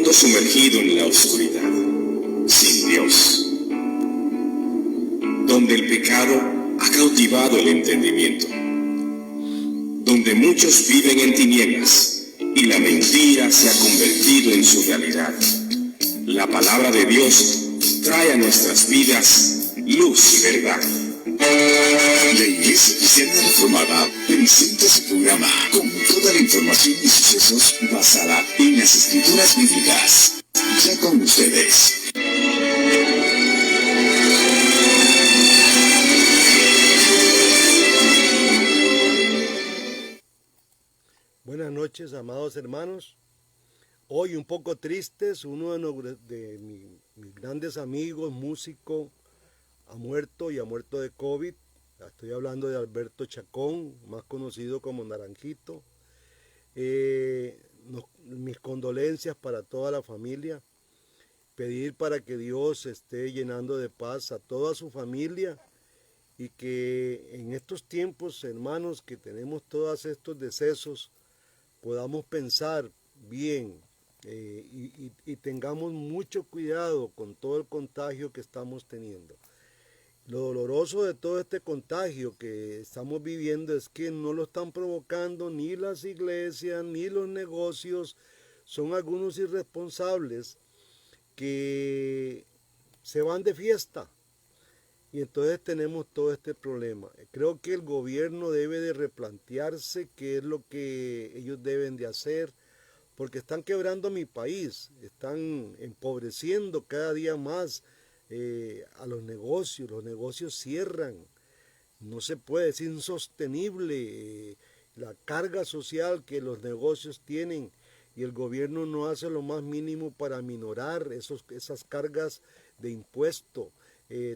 mundo sumergido en la oscuridad, sin Dios, donde el pecado ha cautivado el entendimiento, donde muchos viven en tinieblas y la mentira se ha convertido en su realidad. La palabra de Dios trae a nuestras vidas luz y verdad. La Iglesia Cristiana Reformada presenta su programa con toda la información y sucesos basada en las Escrituras Bíblicas. Ya con ustedes. Buenas noches, amados hermanos. Hoy un poco tristes, uno de mis grandes amigos, músico, ha muerto de COVID. Estoy hablando de Alberto Chacón, más conocido como Naranjito. Mis condolencias para toda la familia. Pedir para que Dios esté llenando de paz a toda su familia y que en estos tiempos, hermanos, que tenemos todos estos decesos, podamos pensar bien y tengamos mucho cuidado con todo el contagio que estamos teniendo. Lo doloroso de todo este contagio que estamos viviendo es que no lo están provocando ni las iglesias ni los negocios. Son algunos irresponsables que se van de fiesta y entonces tenemos todo este problema. Creo que el gobierno debe de replantearse qué es lo que ellos deben de hacer, porque están quebrando mi país, están empobreciendo cada día más a los negocios cierran, no se puede, es insostenible la carga social que los negocios tienen y el gobierno no hace lo más mínimo para minorar esas cargas de impuesto,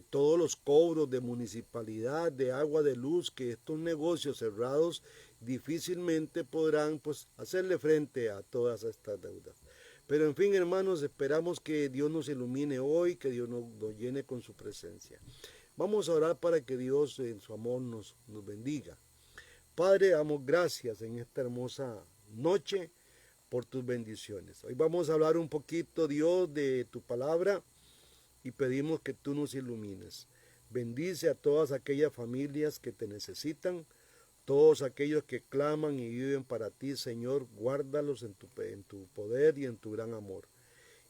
todos los cobros de municipalidad, de agua, de luz, que estos negocios cerrados difícilmente podrán pues hacerle frente a todas estas deudas. Pero en fin, hermanos, esperamos que Dios nos ilumine hoy, que Dios nos llene con su presencia. Vamos a orar para que Dios en su amor nos bendiga. Padre, damos gracias en esta hermosa noche por tus bendiciones. Hoy vamos a hablar un poquito, Dios, de tu palabra y pedimos que tú nos ilumines. Bendice a todas aquellas familias que te necesitan, todos aquellos que claman y viven para ti, Señor, guárdalos en tu poder y en tu gran amor.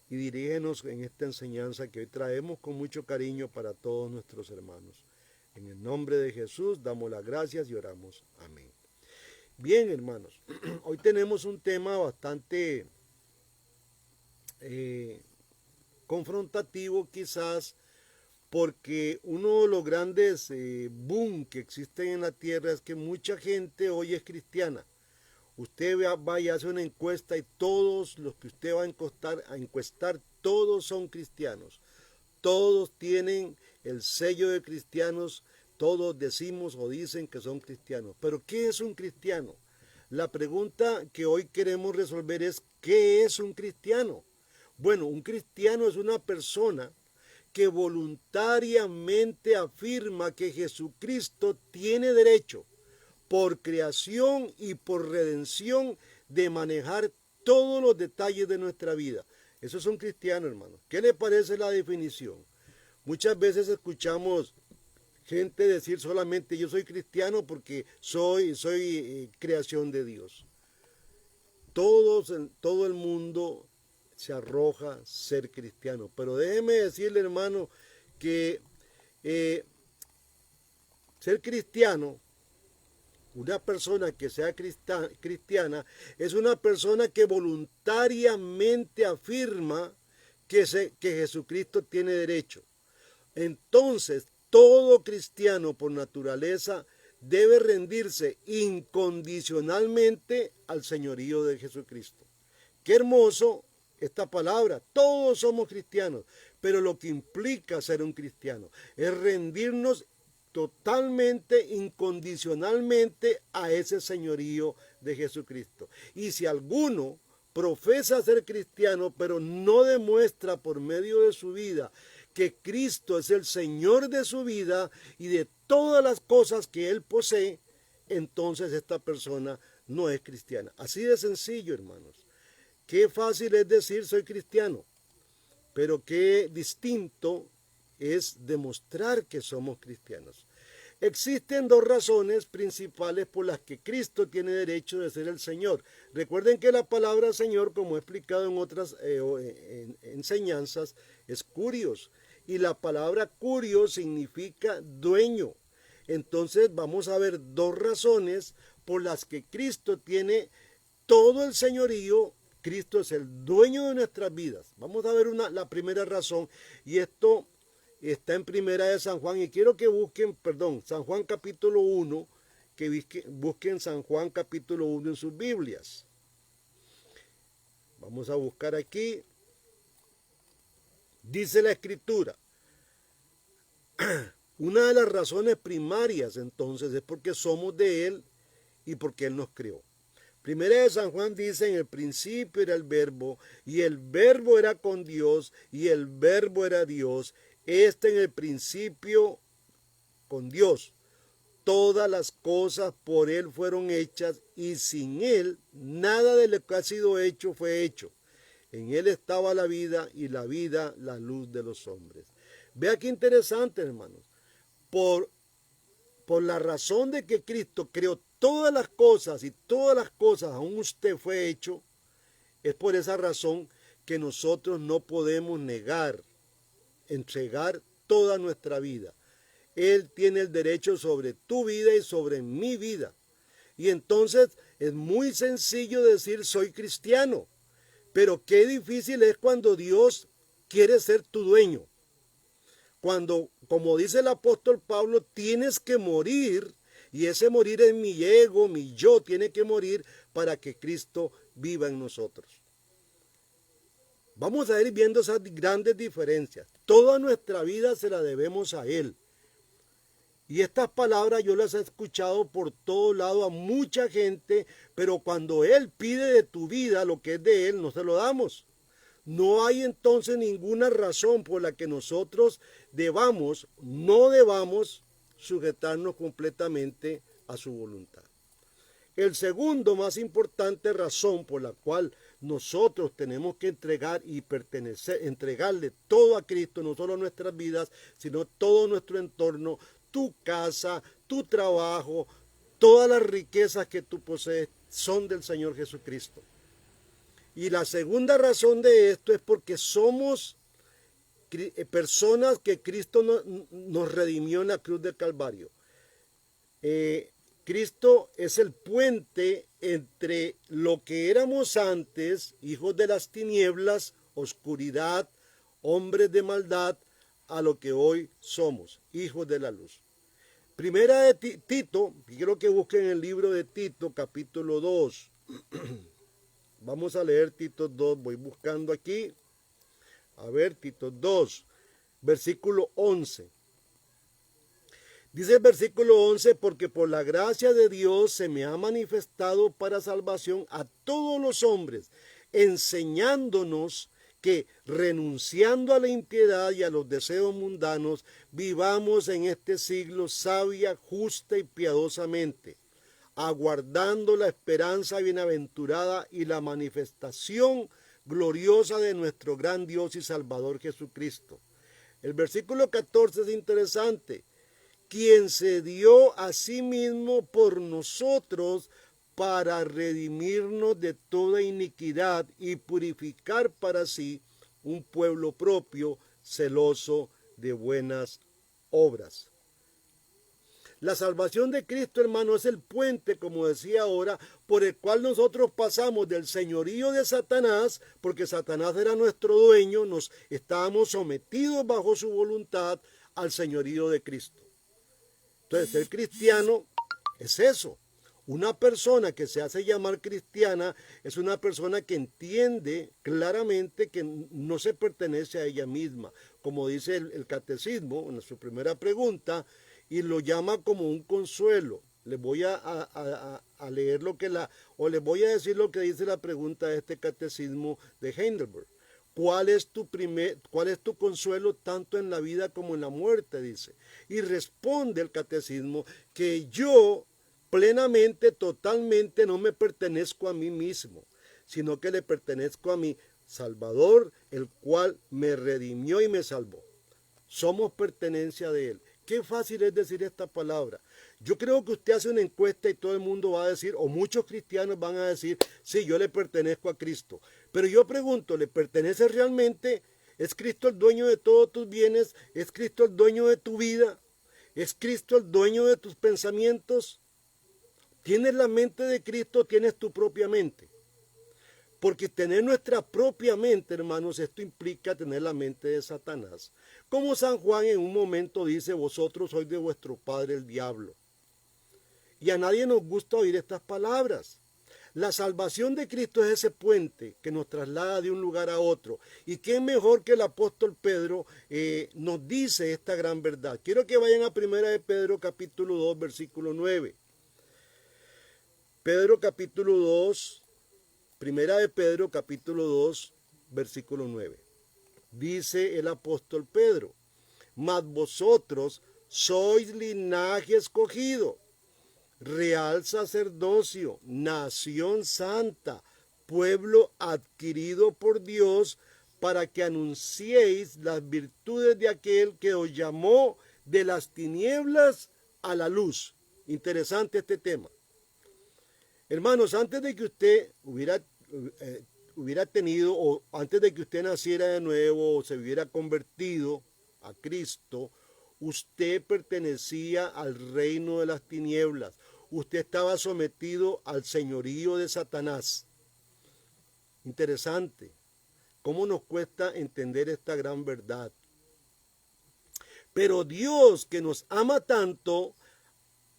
Y dirígenos en esta enseñanza que hoy traemos con mucho cariño para todos nuestros hermanos. En el nombre de Jesús damos las gracias y oramos. Amén. Bien, hermanos, hoy tenemos un tema bastante confrontativo quizás, porque uno de los grandes boom que existen en la tierra es que mucha gente hoy es cristiana. Usted va y hace una encuesta y todos los que usted va a encuestar, todos son cristianos. Todos tienen el sello de cristianos, todos decimos o dicen que son cristianos. Pero ¿qué es un cristiano? La pregunta que hoy queremos resolver es ¿qué es un cristiano? Bueno, un cristiano es una persona que voluntariamente afirma que Jesucristo tiene derecho por creación y por redención de manejar todos los detalles de nuestra vida. Eso es un cristiano, hermano. ¿Qué le parece la definición? Muchas veces escuchamos gente decir solamente yo soy cristiano porque soy creación de Dios. Todo el mundo se arroja a ser cristiano. Pero déjeme decirle, hermano, que ser cristiano, una persona que sea cristiana, es una persona que voluntariamente afirma que Jesucristo tiene derecho. Entonces, todo cristiano por naturaleza debe rendirse incondicionalmente al señorío de Jesucristo. Qué hermoso esta palabra. Todos somos cristianos, pero lo que implica ser un cristiano es rendirnos totalmente, incondicionalmente a ese señorío de Jesucristo. Y si alguno profesa ser cristiano, pero no demuestra por medio de su vida que Cristo es el Señor de su vida y de todas las cosas que Él posee, entonces esta persona no es cristiana. Así de sencillo, hermanos. Qué fácil es decir soy cristiano, pero qué distinto es demostrar que somos cristianos. Existen dos razones principales por las que Cristo tiene derecho de ser el Señor. Recuerden que la palabra Señor, como he explicado en otras enseñanzas, es curios. Y la palabra curio significa dueño. Entonces vamos a ver dos razones por las que Cristo tiene todo el señorío. Cristo es el dueño de nuestras vidas. Vamos a ver la primera razón, y esto está en Primera de San Juan, y quiero que busquen, San Juan capítulo 1, que busquen San Juan capítulo 1 en sus Biblias. Vamos a buscar aquí. Dice la Escritura, una de las razones primarias entonces es porque somos de Él y porque Él nos creó. Primera de San Juan dice, en el principio era el verbo, y el verbo era con Dios, y el verbo era Dios. En el principio con Dios. Todas las cosas por Él fueron hechas, y sin Él nada de lo que ha sido hecho fue hecho. En Él estaba la vida, y la vida la luz de los hombres. Vea qué interesante, hermanos. Por la razón de que Cristo creó todas las cosas, y todas las cosas aún usted fue hecho, es por esa razón que nosotros no podemos entregar toda nuestra vida. Él tiene el derecho sobre tu vida y sobre mi vida. Y entonces es muy sencillo decir soy cristiano, pero qué difícil es cuando Dios quiere ser tu dueño. Cuando, como dice el apóstol Pablo, tienes que morir, y ese morir es mi ego, mi yo, tiene que morir para que Cristo viva en nosotros. Vamos a ir viendo esas grandes diferencias. Toda nuestra vida se la debemos a Él. Y estas palabras yo las he escuchado por todo lado a mucha gente, pero cuando Él pide de tu vida lo que es de Él, no se lo damos. No hay entonces ninguna razón por la que nosotros no debamos sujetarnos completamente a su voluntad. El segundo más importante razón por la cual nosotros tenemos que entregarle todo a Cristo, no solo nuestras vidas, sino todo nuestro entorno, tu casa, tu trabajo, todas las riquezas que tú posees son del Señor Jesucristo. Y la segunda razón de esto es porque somos personas que Cristo nos redimió en la cruz del Calvario. Cristo es el puente entre lo que éramos antes, hijos de las tinieblas, oscuridad, hombres de maldad, a lo que hoy somos, hijos de la luz. Primera de Tito, quiero que busquen el libro de Tito, capítulo 2. Vamos a leer Tito 2, voy buscando aquí. A ver, Tito 2, versículo 11. Dice el versículo 11, porque por la gracia de Dios se me ha manifestado para salvación a todos los hombres, enseñándonos que renunciando a la impiedad y a los deseos mundanos, vivamos en este siglo sabia, justa y piadosamente, aguardando la esperanza bienaventurada y la manifestación gloriosa de nuestro gran Dios y Salvador Jesucristo. El versículo 14 es interesante. Quien se dio a sí mismo por nosotros para redimirnos de toda iniquidad y purificar para sí un pueblo propio, celoso de buenas obras. La salvación de Cristo, hermano, es el puente, como decía ahora, por el cual nosotros pasamos del señorío de Satanás, porque Satanás era nuestro dueño, nos estábamos sometidos bajo su voluntad al señorío de Cristo. Entonces, ser cristiano es eso. Una persona que se hace llamar cristiana es una persona que entiende claramente que no se pertenece a ella misma, como dice el catecismo en su primera pregunta, y lo llama como un consuelo. Les voy a leer les voy a decir lo que dice la pregunta de este catecismo de Heidelberg. ¿Cuál es tu consuelo tanto en la vida como en la muerte? Dice. Y responde el catecismo que yo plenamente, totalmente no me pertenezco a mí mismo, sino que le pertenezco a mi Salvador, el cual me redimió y me salvó. Somos pertenencia de Él. Qué fácil es decir esta palabra. Yo creo que usted hace una encuesta y todo el mundo va a decir, o muchos cristianos van a decir, sí, yo le pertenezco a Cristo. Pero yo pregunto, ¿le pertenece realmente? ¿Es Cristo el dueño de todos tus bienes? ¿Es Cristo el dueño de tu vida? ¿Es Cristo el dueño de tus pensamientos? ¿Tienes la mente de Cristo? ¿Tienes tu propia mente? Porque tener nuestra propia mente, hermanos, esto implica tener la mente de Satanás. Como San Juan en un momento dice, vosotros sois de vuestro padre el diablo. Y a nadie nos gusta oír estas palabras. La salvación de Cristo es ese puente que nos traslada de un lugar a otro. Y qué mejor que el apóstol Pedro nos dice esta gran verdad. Quiero que vayan a 1 de Pedro capítulo 2, versículo 9. Pedro capítulo 2, 1 de Pedro capítulo 2, versículo 9. Dice el apóstol Pedro, mas vosotros sois linaje escogido, real sacerdocio, nación santa, pueblo adquirido por Dios, para que anunciéis las virtudes de aquel que os llamó de las tinieblas a la luz. Interesante este tema. Hermanos, antes de que usted hubiera tenido, o antes de que usted naciera de nuevo o se hubiera convertido a Cristo, usted pertenecía al reino de las tinieblas. Usted estaba sometido al señorío de Satanás. Interesante. ¿Cómo nos cuesta entender esta gran verdad? Pero Dios, que nos ama tanto,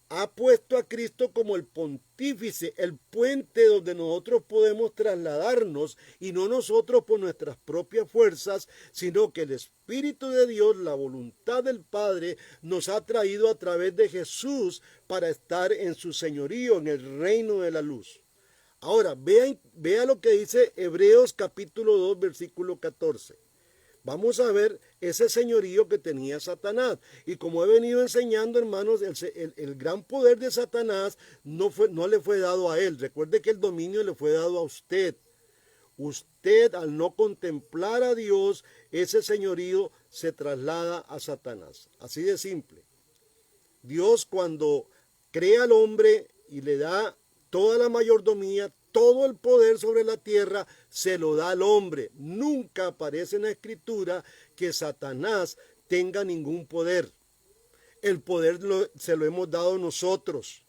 ha puesto a Cristo como el pontífice, el puente donde nosotros podemos trasladarnos, y no nosotros por nuestras propias fuerzas, sino que el Espíritu de Dios, la voluntad del Padre, nos ha traído a través de Jesús para estar en su señorío, en el reino de la luz. Ahora, vea lo que dice Hebreos capítulo 2, versículo 14. Vamos a ver ese señorío que tenía Satanás. Y como he venido enseñando, hermanos, el gran poder de Satanás no le fue dado a él. Recuerde que el dominio le fue dado a usted. Usted, al no contemplar a Dios, ese señorío se traslada a Satanás. Así de simple. Dios, cuando crea al hombre y le da toda la mayordomía, todo el poder sobre la tierra, se lo da al hombre. Nunca aparece en la Escritura que Satanás tenga ningún poder. El poder se lo hemos dado nosotros.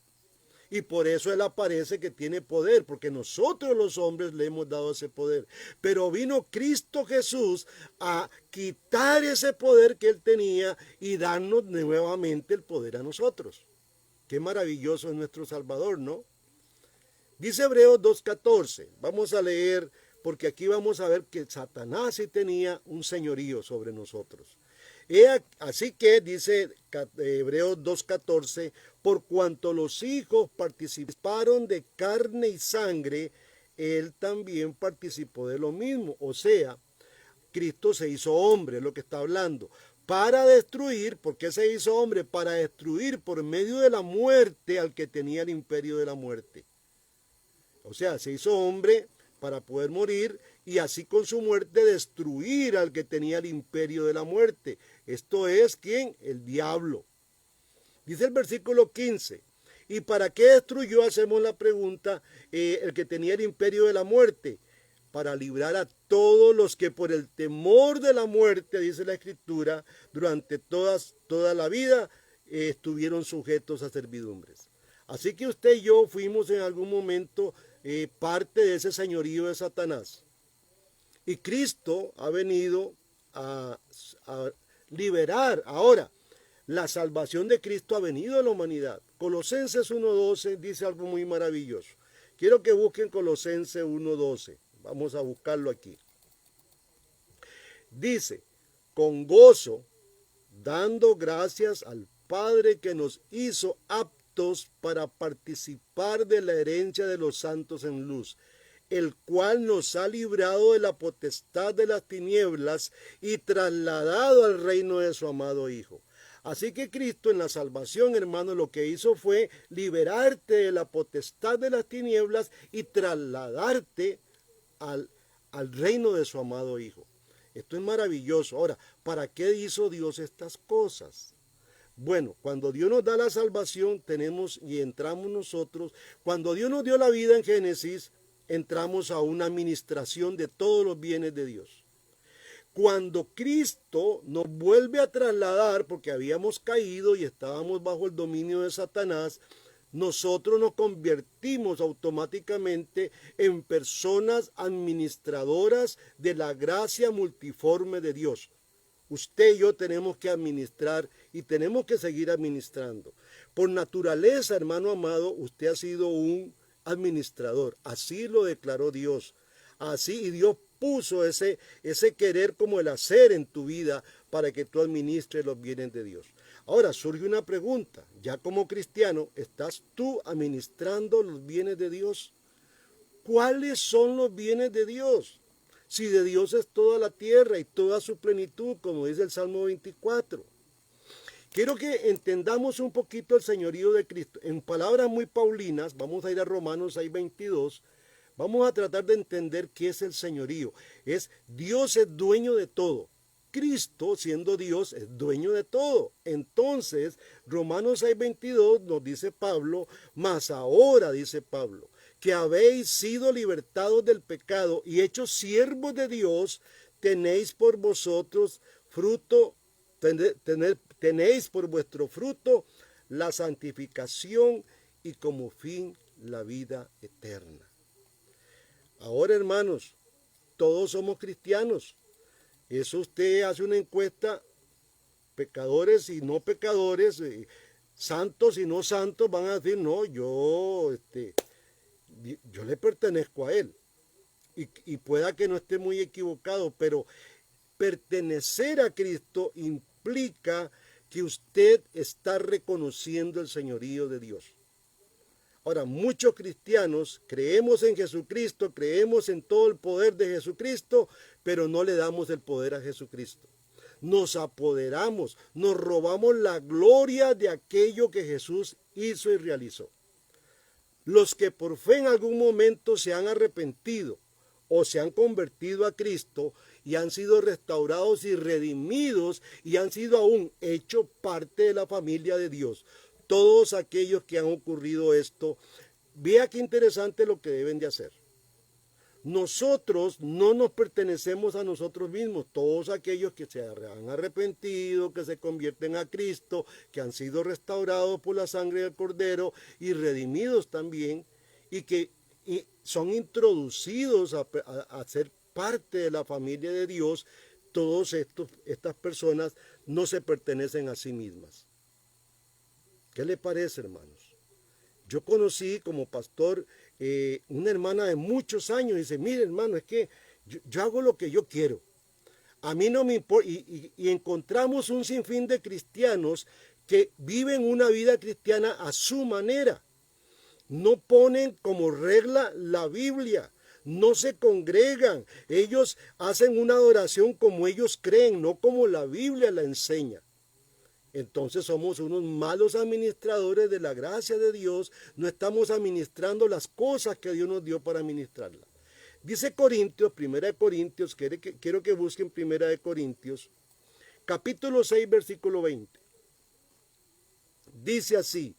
Y por eso él aparece que tiene poder, porque nosotros los hombres le hemos dado ese poder. Pero vino Cristo Jesús a quitar ese poder que él tenía y darnos nuevamente el poder a nosotros. Qué maravilloso es nuestro Salvador, ¿no? Dice Hebreos 2.14, vamos a leer, porque aquí vamos a ver que Satanás sí tenía un señorío sobre nosotros. Así que dice Hebreos 2.14, por cuanto los hijos participaron de carne y sangre, él también participó de lo mismo. O sea, Cristo se hizo hombre, es lo que está hablando. Para destruir, ¿por qué se hizo hombre? Para destruir por medio de la muerte al que tenía el imperio de la muerte. O sea, se hizo hombre para poder morir y así con su muerte destruir al que tenía el imperio de la muerte. Esto es, ¿quién? El diablo. Dice el versículo 15. ¿Y para qué destruyó? Hacemos la pregunta, el que tenía el imperio de la muerte. Para librar a todos los que por el temor de la muerte, dice la Escritura, durante toda la vida estuvieron sujetos a servidumbres. Así que usted y yo fuimos en algún momento parte de ese señorío de Satanás. Y Cristo ha venido a liberar. Ahora, la salvación de Cristo ha venido a la humanidad. Colosenses 1.12 dice algo muy maravilloso. Quiero que busquen Colosenses 1.12. Vamos a buscarlo aquí. Dice, con gozo, dando gracias al Padre que nos hizo aptos para participar de la herencia de los santos en luz, el cual nos ha librado de la potestad de las tinieblas y trasladado al reino de su amado Hijo. Así que Cristo en la salvación, hermano, lo que hizo fue liberarte de la potestad de las tinieblas y trasladarte al reino de su amado Hijo. Esto es maravilloso. Ahora, ¿para qué hizo Dios estas cosas? Bueno, cuando Dios nos da la salvación, tenemos y entramos nosotros. Cuando Dios nos dio la vida en Génesis, entramos a una administración de todos los bienes de Dios. Cuando Cristo nos vuelve a trasladar, porque habíamos caído y estábamos bajo el dominio de Satanás, nosotros nos convertimos automáticamente en personas administradoras de la gracia multiforme de Dios. Usted y yo tenemos que administrar y tenemos que seguir administrando. Por naturaleza, hermano amado, usted ha sido un administrador. Así lo declaró Dios. Así, y Dios puso ese querer como el hacer en tu vida para que tú administres los bienes de Dios. Ahora surge una pregunta. Ya como cristiano, ¿estás tú administrando los bienes de Dios? ¿Cuáles son los bienes de Dios? Si de Dios es toda la tierra y toda su plenitud, como dice el Salmo 24. Quiero que entendamos un poquito el señorío de Cristo. En palabras muy paulinas, vamos a ir a Romanos 6:22, vamos a tratar de entender qué es el señorío. Dios es dueño de todo. Cristo, siendo Dios, es dueño de todo. Entonces, Romanos 6:22 nos dice Pablo, mas ahora, dice Pablo, que habéis sido libertados del pecado y hechos siervos de Dios, tenéis por vosotros fruto, tenéis por vuestro fruto la santificación y como fin la vida eterna. Ahora, hermanos, todos somos cristianos. Eso usted hace una encuesta, pecadores y no pecadores, santos y no santos, van a decir, no, yo le pertenezco a Él. Y pueda que no esté muy equivocado, pero pertenecer a Cristo implica que usted está reconociendo el señorío de Dios. Ahora, muchos cristianos creemos en Jesucristo, creemos en todo el poder de Jesucristo, pero no le damos el poder a Jesucristo. Nos apoderamos, nos robamos la gloria de aquello que Jesús hizo y realizó. Los que por fe en algún momento se han arrepentido o se han convertido a Cristo y han sido restaurados y redimidos y han sido aún hechos parte de la familia de Dios. Todos aquellos que han ocurrido esto, vea qué interesante lo que deben de hacer. Nosotros no nos pertenecemos a nosotros mismos. Todos aquellos que se han arrepentido, que se convierten a Cristo, que han sido restaurados por la sangre del Cordero y redimidos también, y que son introducidos a ser parte de la familia de Dios, todas estas personas no se pertenecen a sí mismas. ¿Qué le parece, hermanos? Yo conocí como pastor una hermana de muchos años y dice, mire hermano, es que yo hago lo que yo quiero. A mí no me importa. Y encontramos un sinfín de cristianos que viven una vida cristiana a su manera. No ponen como regla la Biblia. No se congregan. Ellos hacen una adoración como ellos creen, no como la Biblia la enseña. Entonces somos unos malos administradores de la gracia de Dios, no estamos administrando las cosas que Dios nos dio para administrarlas. Dice Corintios, 1 Corintios, quiero que busquen 1 Corintios, capítulo 6, versículo 20. Dice así,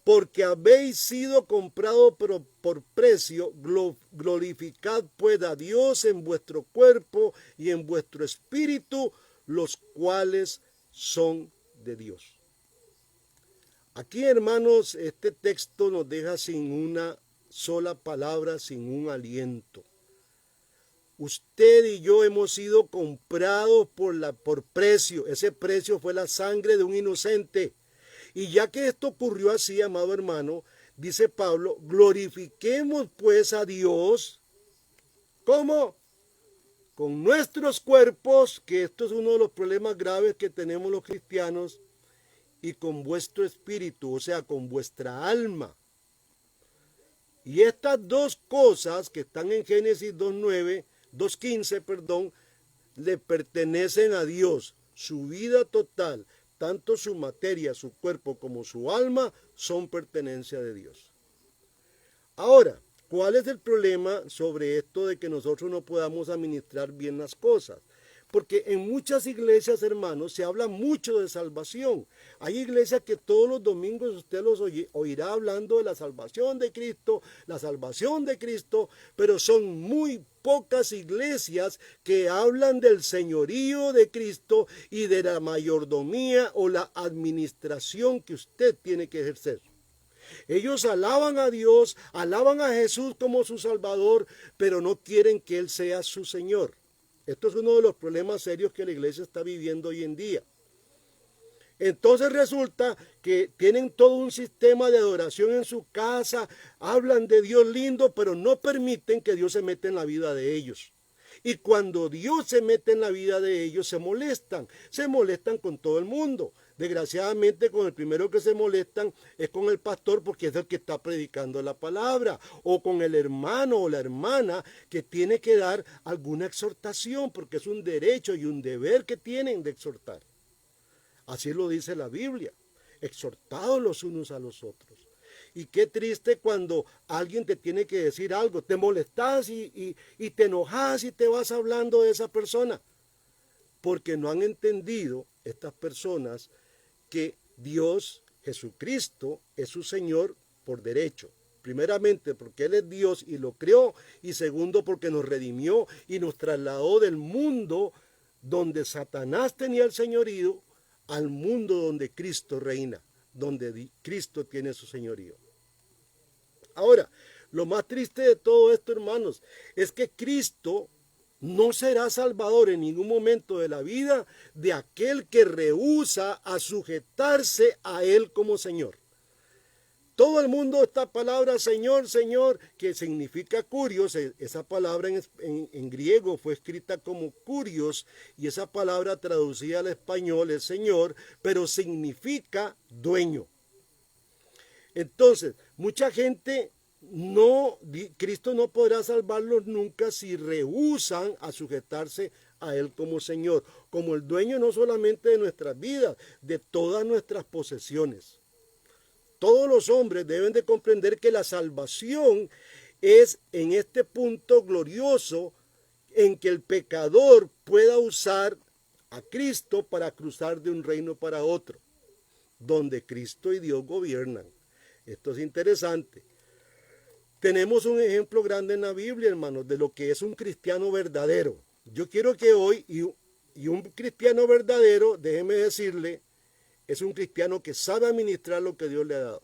porque habéis sido comprados por precio, glorificad pues a Dios en vuestro cuerpo y en vuestro espíritu, los cuales son de Dios. Aquí, hermanos, este texto nos deja sin una sola palabra, sin un aliento. Usted y yo hemos sido comprados por precio. Ese precio fue la sangre de un inocente. Y ya que esto ocurrió así, amado hermano, dice Pablo, glorifiquemos pues a Dios. ¿Cómo? Con nuestros cuerpos, que esto es uno de los problemas graves que tenemos los cristianos, y con vuestro espíritu, o sea, con vuestra alma. Y estas dos cosas que están en Génesis 2.15, le pertenecen a Dios. Su vida total, tanto su materia, su cuerpo como su alma, son pertenencia de Dios. Ahora, ¿Cuál es el problema sobre esto de que nosotros no podamos administrar bien las cosas? Porque en muchas iglesias, hermanos, se habla mucho de salvación. Hay iglesias que todos los domingos usted los oirá hablando de la salvación de Cristo, pero son muy pocas iglesias que hablan del señorío de Cristo y de la mayordomía o la administración que usted tiene que ejercer. Ellos alaban a Dios, alaban a Jesús como su Salvador, pero no quieren que Él sea su Señor. Esto es uno de los problemas serios que la iglesia está viviendo hoy en día. Entonces resulta que tienen todo un sistema de adoración en su casa, hablan de Dios lindo, pero no permiten que Dios se meta en la vida de ellos. Y cuando Dios se mete en la vida de ellos, se molestan con todo el mundo. Desgraciadamente, con el primero que se molestan es con el pastor, porque es el que está predicando la palabra, o con el hermano o la hermana que tiene que dar alguna exhortación, porque es un derecho y un deber que tienen de exhortar. Así lo dice la Biblia, exhortados los unos a los otros. Y qué triste cuando alguien te tiene que decir algo, te molestas y te enojas y te vas hablando de esa persona, porque no han entendido estas personas que Dios, Jesucristo, es su Señor por derecho. Primeramente porque Él es Dios y lo creó, y segundo porque nos redimió y nos trasladó del mundo donde Satanás tenía el señorío al mundo donde Cristo reina, donde Cristo tiene su señorío. Ahora, lo más triste de todo esto, hermanos, es que Cristo no será salvador en ningún momento de la vida de aquel que rehúsa a sujetarse a Él como Señor. Todo el mundo, esta palabra Señor, Señor, que significa curios, esa palabra en griego fue escrita como curios, y esa palabra traducida al español es Señor, pero significa dueño. Entonces, mucha gente Cristo no podrá salvarlos nunca si rehúsan a sujetarse a Él como Señor, como el dueño no solamente de nuestras vidas, de todas nuestras posesiones. Todos los hombres deben de comprender que la salvación es en este punto glorioso en que el pecador pueda usar a Cristo para cruzar de un reino para otro, donde Cristo y Dios gobiernan. Esto es interesante. Tenemos un ejemplo grande en la Biblia, hermanos, de lo que es un cristiano verdadero. Yo quiero que hoy, y un cristiano verdadero, déjeme decirle, es un cristiano que sabe administrar lo que Dios le ha dado.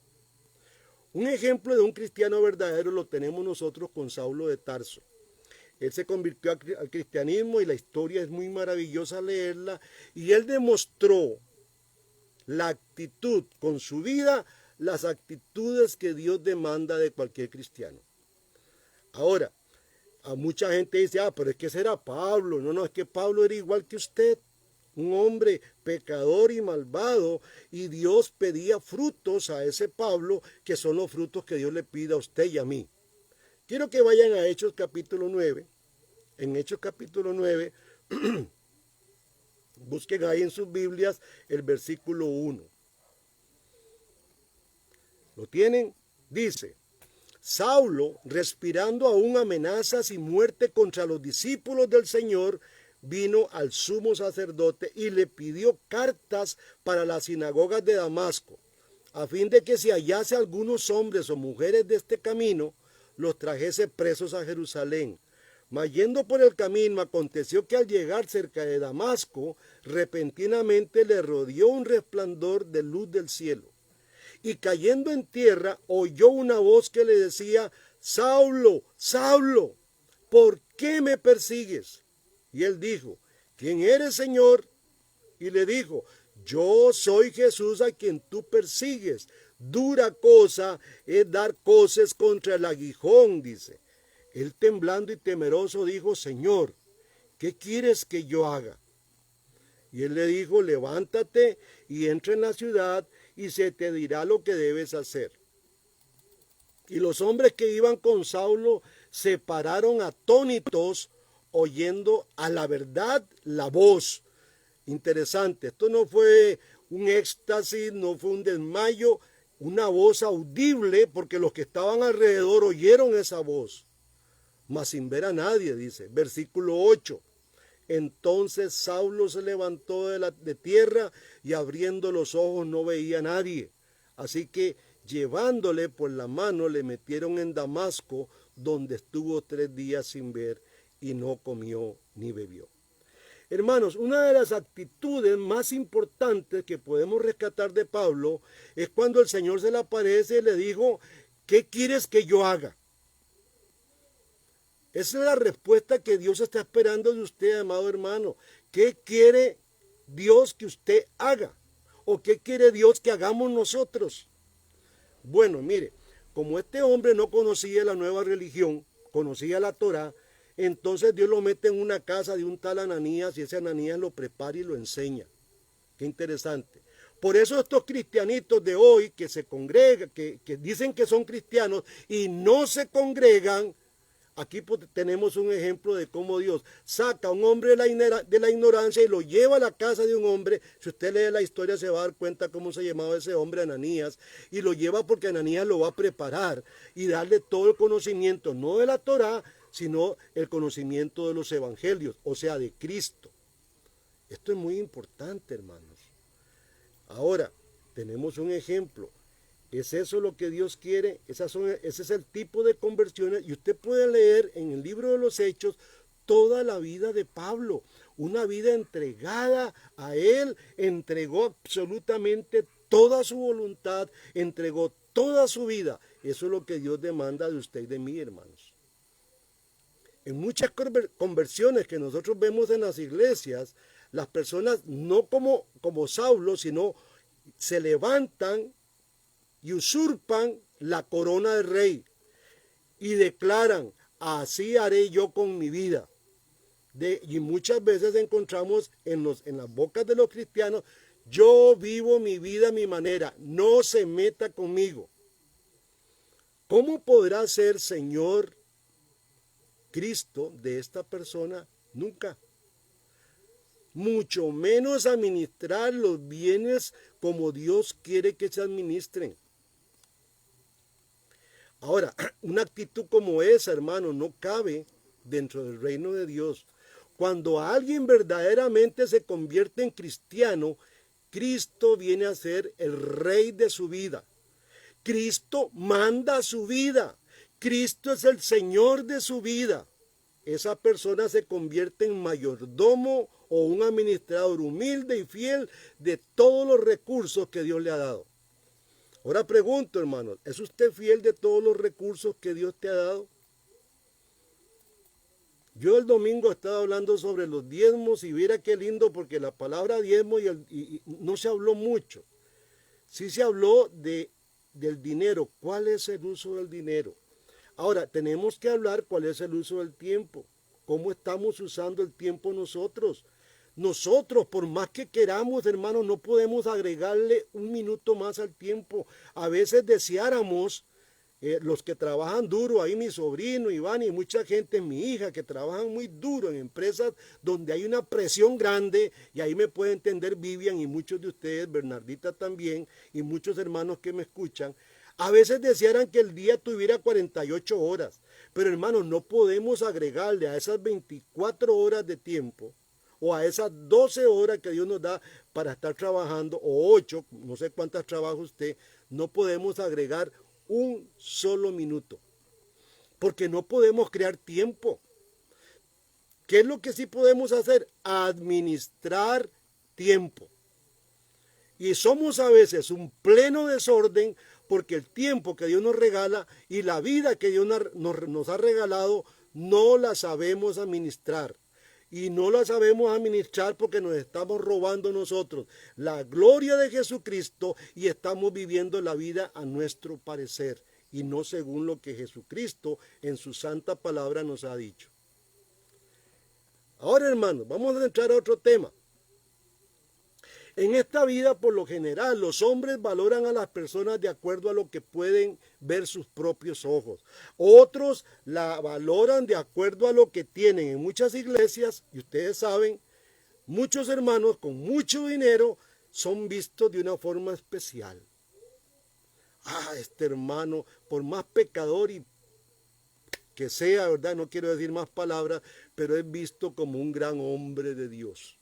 Un ejemplo de un cristiano verdadero lo tenemos nosotros con Saulo de Tarso. Él se convirtió al cristianismo y la historia es muy maravillosa leerla. Y él demostró la actitud con su vida, las actitudes que Dios demanda de cualquier cristiano. Ahora, a mucha gente dice, pero es que ese era Pablo. No, es que Pablo era igual que usted. Un hombre pecador y malvado, y Dios pedía frutos a ese Pablo, que son los frutos que Dios le pide a usted y a mí. Quiero que vayan a Hechos capítulo 9. En Hechos capítulo 9, busquen ahí en sus Biblias el versículo 1. ¿Lo tienen? Dice: Saulo, respirando aún amenazas y muerte contra los discípulos del Señor, vino al sumo sacerdote y le pidió cartas para las sinagogas de Damasco, a fin de que si hallase algunos hombres o mujeres de este camino, los trajese presos a Jerusalén. Mas yendo por el camino, aconteció que al llegar cerca de Damasco, repentinamente le rodeó un resplandor de luz del cielo. Y cayendo en tierra, oyó una voz que le decía: Saulo, Saulo, ¿por qué me persigues? Y él dijo: ¿Quién eres, Señor? Y le dijo: Yo soy Jesús a quien tú persigues. Dura cosa es dar coces contra el aguijón, dice. Él, temblando y temeroso, dijo: Señor, ¿qué quieres que yo haga? Y él le dijo: levántate y entra en la ciudad y se te dirá lo que debes hacer. Y los hombres que iban con Saulo se pararon atónitos, oyendo a la verdad la voz. Interesante, esto no fue un éxtasis, no fue un desmayo. una voz audible, porque los que estaban alrededor oyeron esa voz, mas sin ver a nadie, dice. Versículo 8. Entonces Saulo se levantó de tierra y abriendo los ojos no veía a nadie. Así que llevándole por la mano le metieron en Damasco, donde estuvo 3 días sin ver y no comió ni bebió. Hermanos, una de las actitudes más importantes que podemos rescatar de Pablo es cuando el Señor se le aparece y le dijo, ¿qué quieres que yo haga? Esa es la respuesta que Dios está esperando de usted, amado hermano. ¿Qué quiere Dios que usted haga? ¿O qué quiere Dios que hagamos nosotros? Bueno, mire, como este hombre no conocía la nueva religión, conocía la Torá, entonces Dios lo mete en una casa de un tal Ananías y ese Ananías lo prepara y lo enseña. Qué interesante. Por eso estos cristianitos de hoy que se congregan, que dicen que son cristianos y no se congregan, aquí tenemos un ejemplo de cómo Dios saca a un hombre de la ignorancia y lo lleva a la casa de un hombre. Si usted lee la historia se va a dar cuenta cómo se llamaba ese hombre, Ananías, y lo lleva porque Ananías lo va a preparar y darle todo el conocimiento, no de la Torá, sino el conocimiento de los evangelios, o sea, de Cristo. Esto es muy importante, hermanos. Ahora, tenemos un ejemplo. ¿Es eso lo que Dios quiere? Ese es el tipo de conversiones. Y usted puede leer en el libro de los Hechos toda la vida de Pablo. Una vida entregada a Él. Entregó absolutamente toda su voluntad. Entregó toda su vida. Eso es lo que Dios demanda de usted y de mí, hermanos. En muchas conversiones que nosotros vemos en las iglesias, las personas no como Saulo, sino se levantan y usurpan la corona de rey y declaran, así haré yo con mi vida. Y muchas veces encontramos en las bocas de los cristianos, yo vivo mi vida a mi manera, no se meta conmigo. ¿Cómo podrá ser Señor Cristo de esta persona? Nunca. Mucho menos administrar los bienes como Dios quiere que se administren. Ahora, una actitud como esa, hermano, no cabe dentro del reino de Dios. Cuando alguien verdaderamente se convierte en cristiano, Cristo viene a ser el rey de su vida. Cristo manda su vida. Cristo es el Señor de su vida. Esa persona se convierte en mayordomo o un administrador humilde y fiel de todos los recursos que Dios le ha dado. Ahora pregunto, hermanos, ¿es usted fiel de todos los recursos que Dios te ha dado? Yo el domingo estaba hablando sobre los diezmos y mira qué lindo porque la palabra diezmo y no se habló mucho. Sí se habló del dinero. ¿Cuál es el uso del dinero? Ahora, tenemos que hablar cuál es el uso del tiempo. ¿Cómo estamos usando el tiempo nosotros? Nosotros, por más que queramos, hermanos, no podemos agregarle un minuto más al tiempo. A veces deseáramos, los que trabajan duro, ahí mi sobrino, Iván, y mucha gente, mi hija, que trabajan muy duro en empresas donde hay una presión grande, y ahí me puede entender Vivian y muchos de ustedes, Bernardita también, y muchos hermanos que me escuchan. A veces desearan que el día tuviera 48 horas, pero hermanos, no podemos agregarle a esas 24 horas de tiempo o a esas 12 horas que Dios nos da para estar trabajando, o 8, no sé cuántas trabaja usted, no podemos agregar un solo minuto, porque no podemos crear tiempo. ¿Qué es lo que sí podemos hacer? Administrar tiempo. Y somos a veces un pleno desorden porque el tiempo que Dios nos regala y la vida que Dios nos ha regalado no la sabemos administrar. Y no la sabemos administrar porque nos estamos robando nosotros la gloria de Jesucristo y estamos viviendo la vida a nuestro parecer y no según lo que Jesucristo en su santa palabra nos ha dicho. Ahora, hermanos, vamos a entrar a otro tema. En esta vida, por lo general, los hombres valoran a las personas de acuerdo a lo que pueden ver sus propios ojos. Otros la valoran de acuerdo a lo que tienen. En muchas iglesias, y ustedes saben, muchos hermanos con mucho dinero son vistos de una forma especial. este hermano, por más pecador y que sea, ¿verdad? No quiero decir más palabras, pero es visto como un gran hombre de Dios.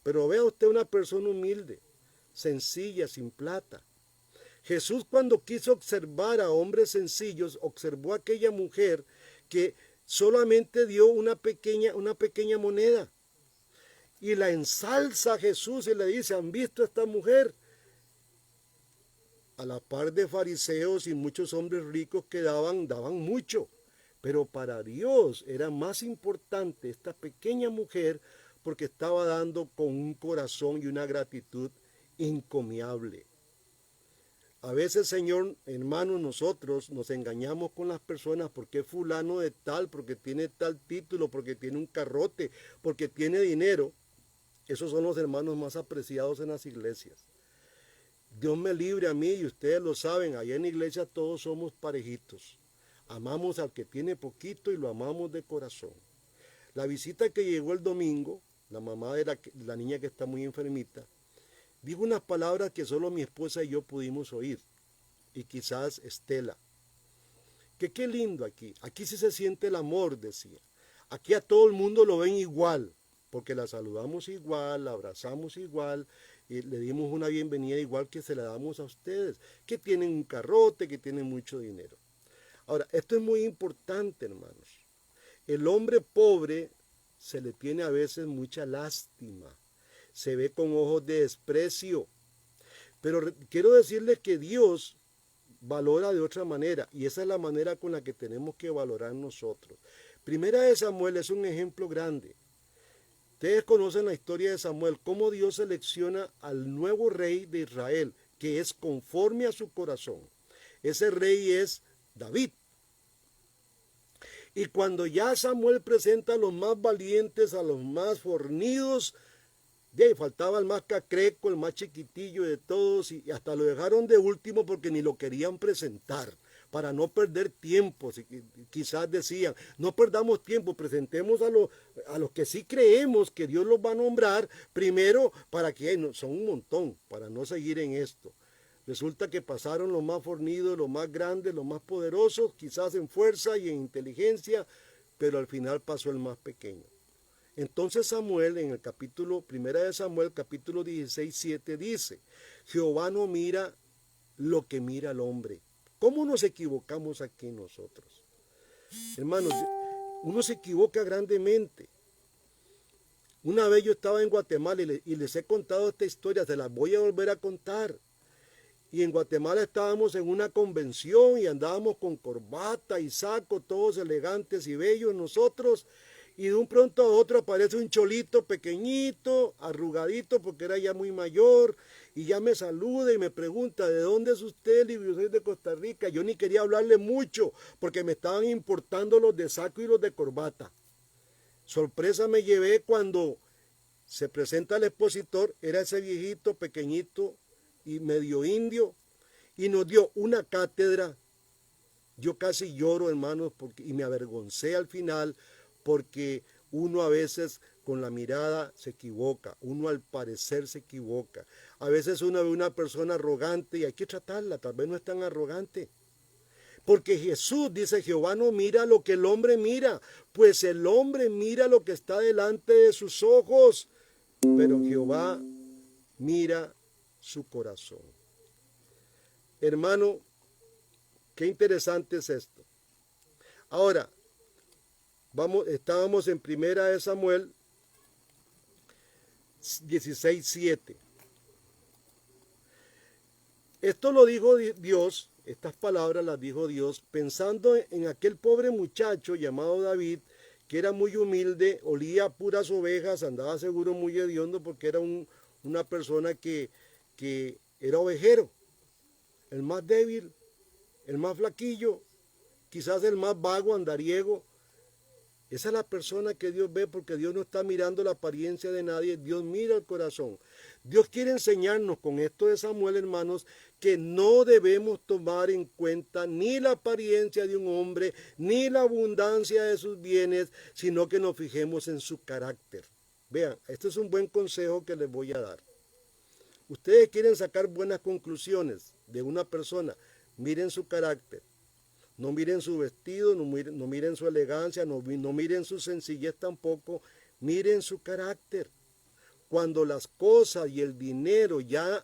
Pero vea usted una persona humilde, sencilla, sin plata. Jesús, cuando quiso observar a hombres sencillos, observó a aquella mujer que solamente dio una pequeña moneda. Y la ensalza a Jesús y le dice, ¿han visto a esta mujer? A la par de fariseos y muchos hombres ricos que daban mucho. Pero para Dios era más importante esta pequeña mujer porque estaba dando con un corazón y una gratitud encomiable. A veces, Señor, hermanos, nosotros nos engañamos con las personas porque es fulano de tal, porque tiene tal título, porque tiene un carrote, porque tiene dinero. Esos son los hermanos más apreciados en las iglesias. Dios me libre a mí y ustedes lo saben, allá en la iglesia todos somos parejitos. Amamos al que tiene poquito y lo amamos de corazón. La visita que llegó el domingo, la mamá de la niña que está muy enfermita, dijo unas palabras que solo mi esposa y yo pudimos oír, y quizás Estela. Que qué lindo aquí sí se siente el amor, decía. Aquí a todo el mundo lo ven igual, porque la saludamos igual, la abrazamos igual, y le dimos una bienvenida igual que se la damos a ustedes, que tienen un carrote, que tienen mucho dinero. Ahora, esto es muy importante, hermanos. El hombre pobre se le tiene a veces mucha lástima, se ve con ojos de desprecio, pero quiero decirles que Dios valora de otra manera, y esa es la manera con la que tenemos que valorar nosotros. Primera de Samuel es un ejemplo grande. Ustedes conocen la historia de Samuel, cómo Dios selecciona al nuevo rey de Israel, que es conforme a su corazón. Ese rey es David. Y cuando ya Samuel presenta a los más valientes, a los más fornidos, de ahí faltaba el más cacreco, el más chiquitillo de todos, y hasta lo dejaron de último porque ni lo querían presentar, para no perder tiempo. Quizás decían, no perdamos tiempo, presentemos a los que sí creemos que Dios los va a nombrar primero, para que son un montón, para no seguir en esto. Resulta que pasaron los más fornidos, los más grandes, los más poderosos, quizás en fuerza y en inteligencia, pero al final pasó el más pequeño. Entonces Samuel, en el capítulo, primera de Samuel, capítulo 16, 7, dice, Jehová no mira lo que mira el hombre. ¿Cómo nos equivocamos aquí nosotros? Hermanos, uno se equivoca grandemente. Una vez yo estaba en Guatemala y les he contado esta historia, se las voy a volver a contar. Y en Guatemala estábamos en una convención y andábamos con corbata y saco, todos elegantes y bellos nosotros. Y de un pronto a otro aparece un cholito pequeñito, arrugadito porque era ya muy mayor. Y ya me saluda y me pregunta, ¿de dónde es usted? Y yo soy de Costa Rica. Yo ni quería hablarle mucho porque me estaban importando los de saco y los de corbata. Sorpresa me llevé cuando se presenta el expositor, era ese viejito pequeñito y medio indio, y nos dio una cátedra. Yo casi lloro, hermanos, y me avergoncé al final, porque uno a veces con la mirada se equivoca, uno al parecer se equivoca. A veces uno ve una persona arrogante y hay que tratarla, tal vez no es tan arrogante. Porque Jesús dice, Jehová no mira lo que el hombre mira, pues el hombre mira lo que está delante de sus ojos, pero Jehová mira su corazón. Hermano, qué interesante es esto. Ahora, estábamos en primera de Samuel 16:7. Esto lo dijo Dios, estas palabras las dijo Dios, pensando en aquel pobre muchacho llamado David, que era muy humilde, olía puras ovejas, andaba seguro muy hediondo porque era una persona que era ovejero, el más débil, el más flaquillo, quizás el más vago, andariego. Esa es la persona que Dios ve, porque Dios no está mirando la apariencia de nadie, Dios mira el corazón. Dios quiere enseñarnos con esto de Samuel, hermanos, que no debemos tomar en cuenta ni la apariencia de un hombre, ni la abundancia de sus bienes, sino que nos fijemos en su carácter. Vean, este es un buen consejo que les voy a dar. Ustedes quieren sacar buenas conclusiones de una persona, Miren su carácter. No miren su vestido, no miren su elegancia, no miren su sencillez tampoco. Miren su carácter. Cuando las cosas y el dinero ya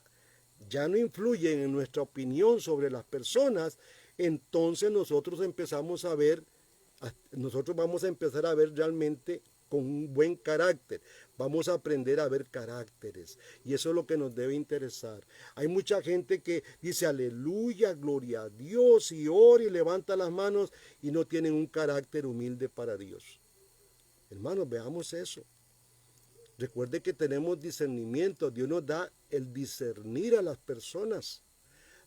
no influyen en nuestra opinión sobre las personas, entonces nosotros vamos a empezar a ver realmente con un buen carácter. Vamos a aprender a ver caracteres. Y eso es lo que nos debe interesar. Hay mucha gente que dice aleluya, gloria a Dios, y ora y levanta las manos y no tienen un carácter humilde para Dios. Hermanos, veamos eso. Recuerde que tenemos discernimiento. Dios nos da el discernir a las personas.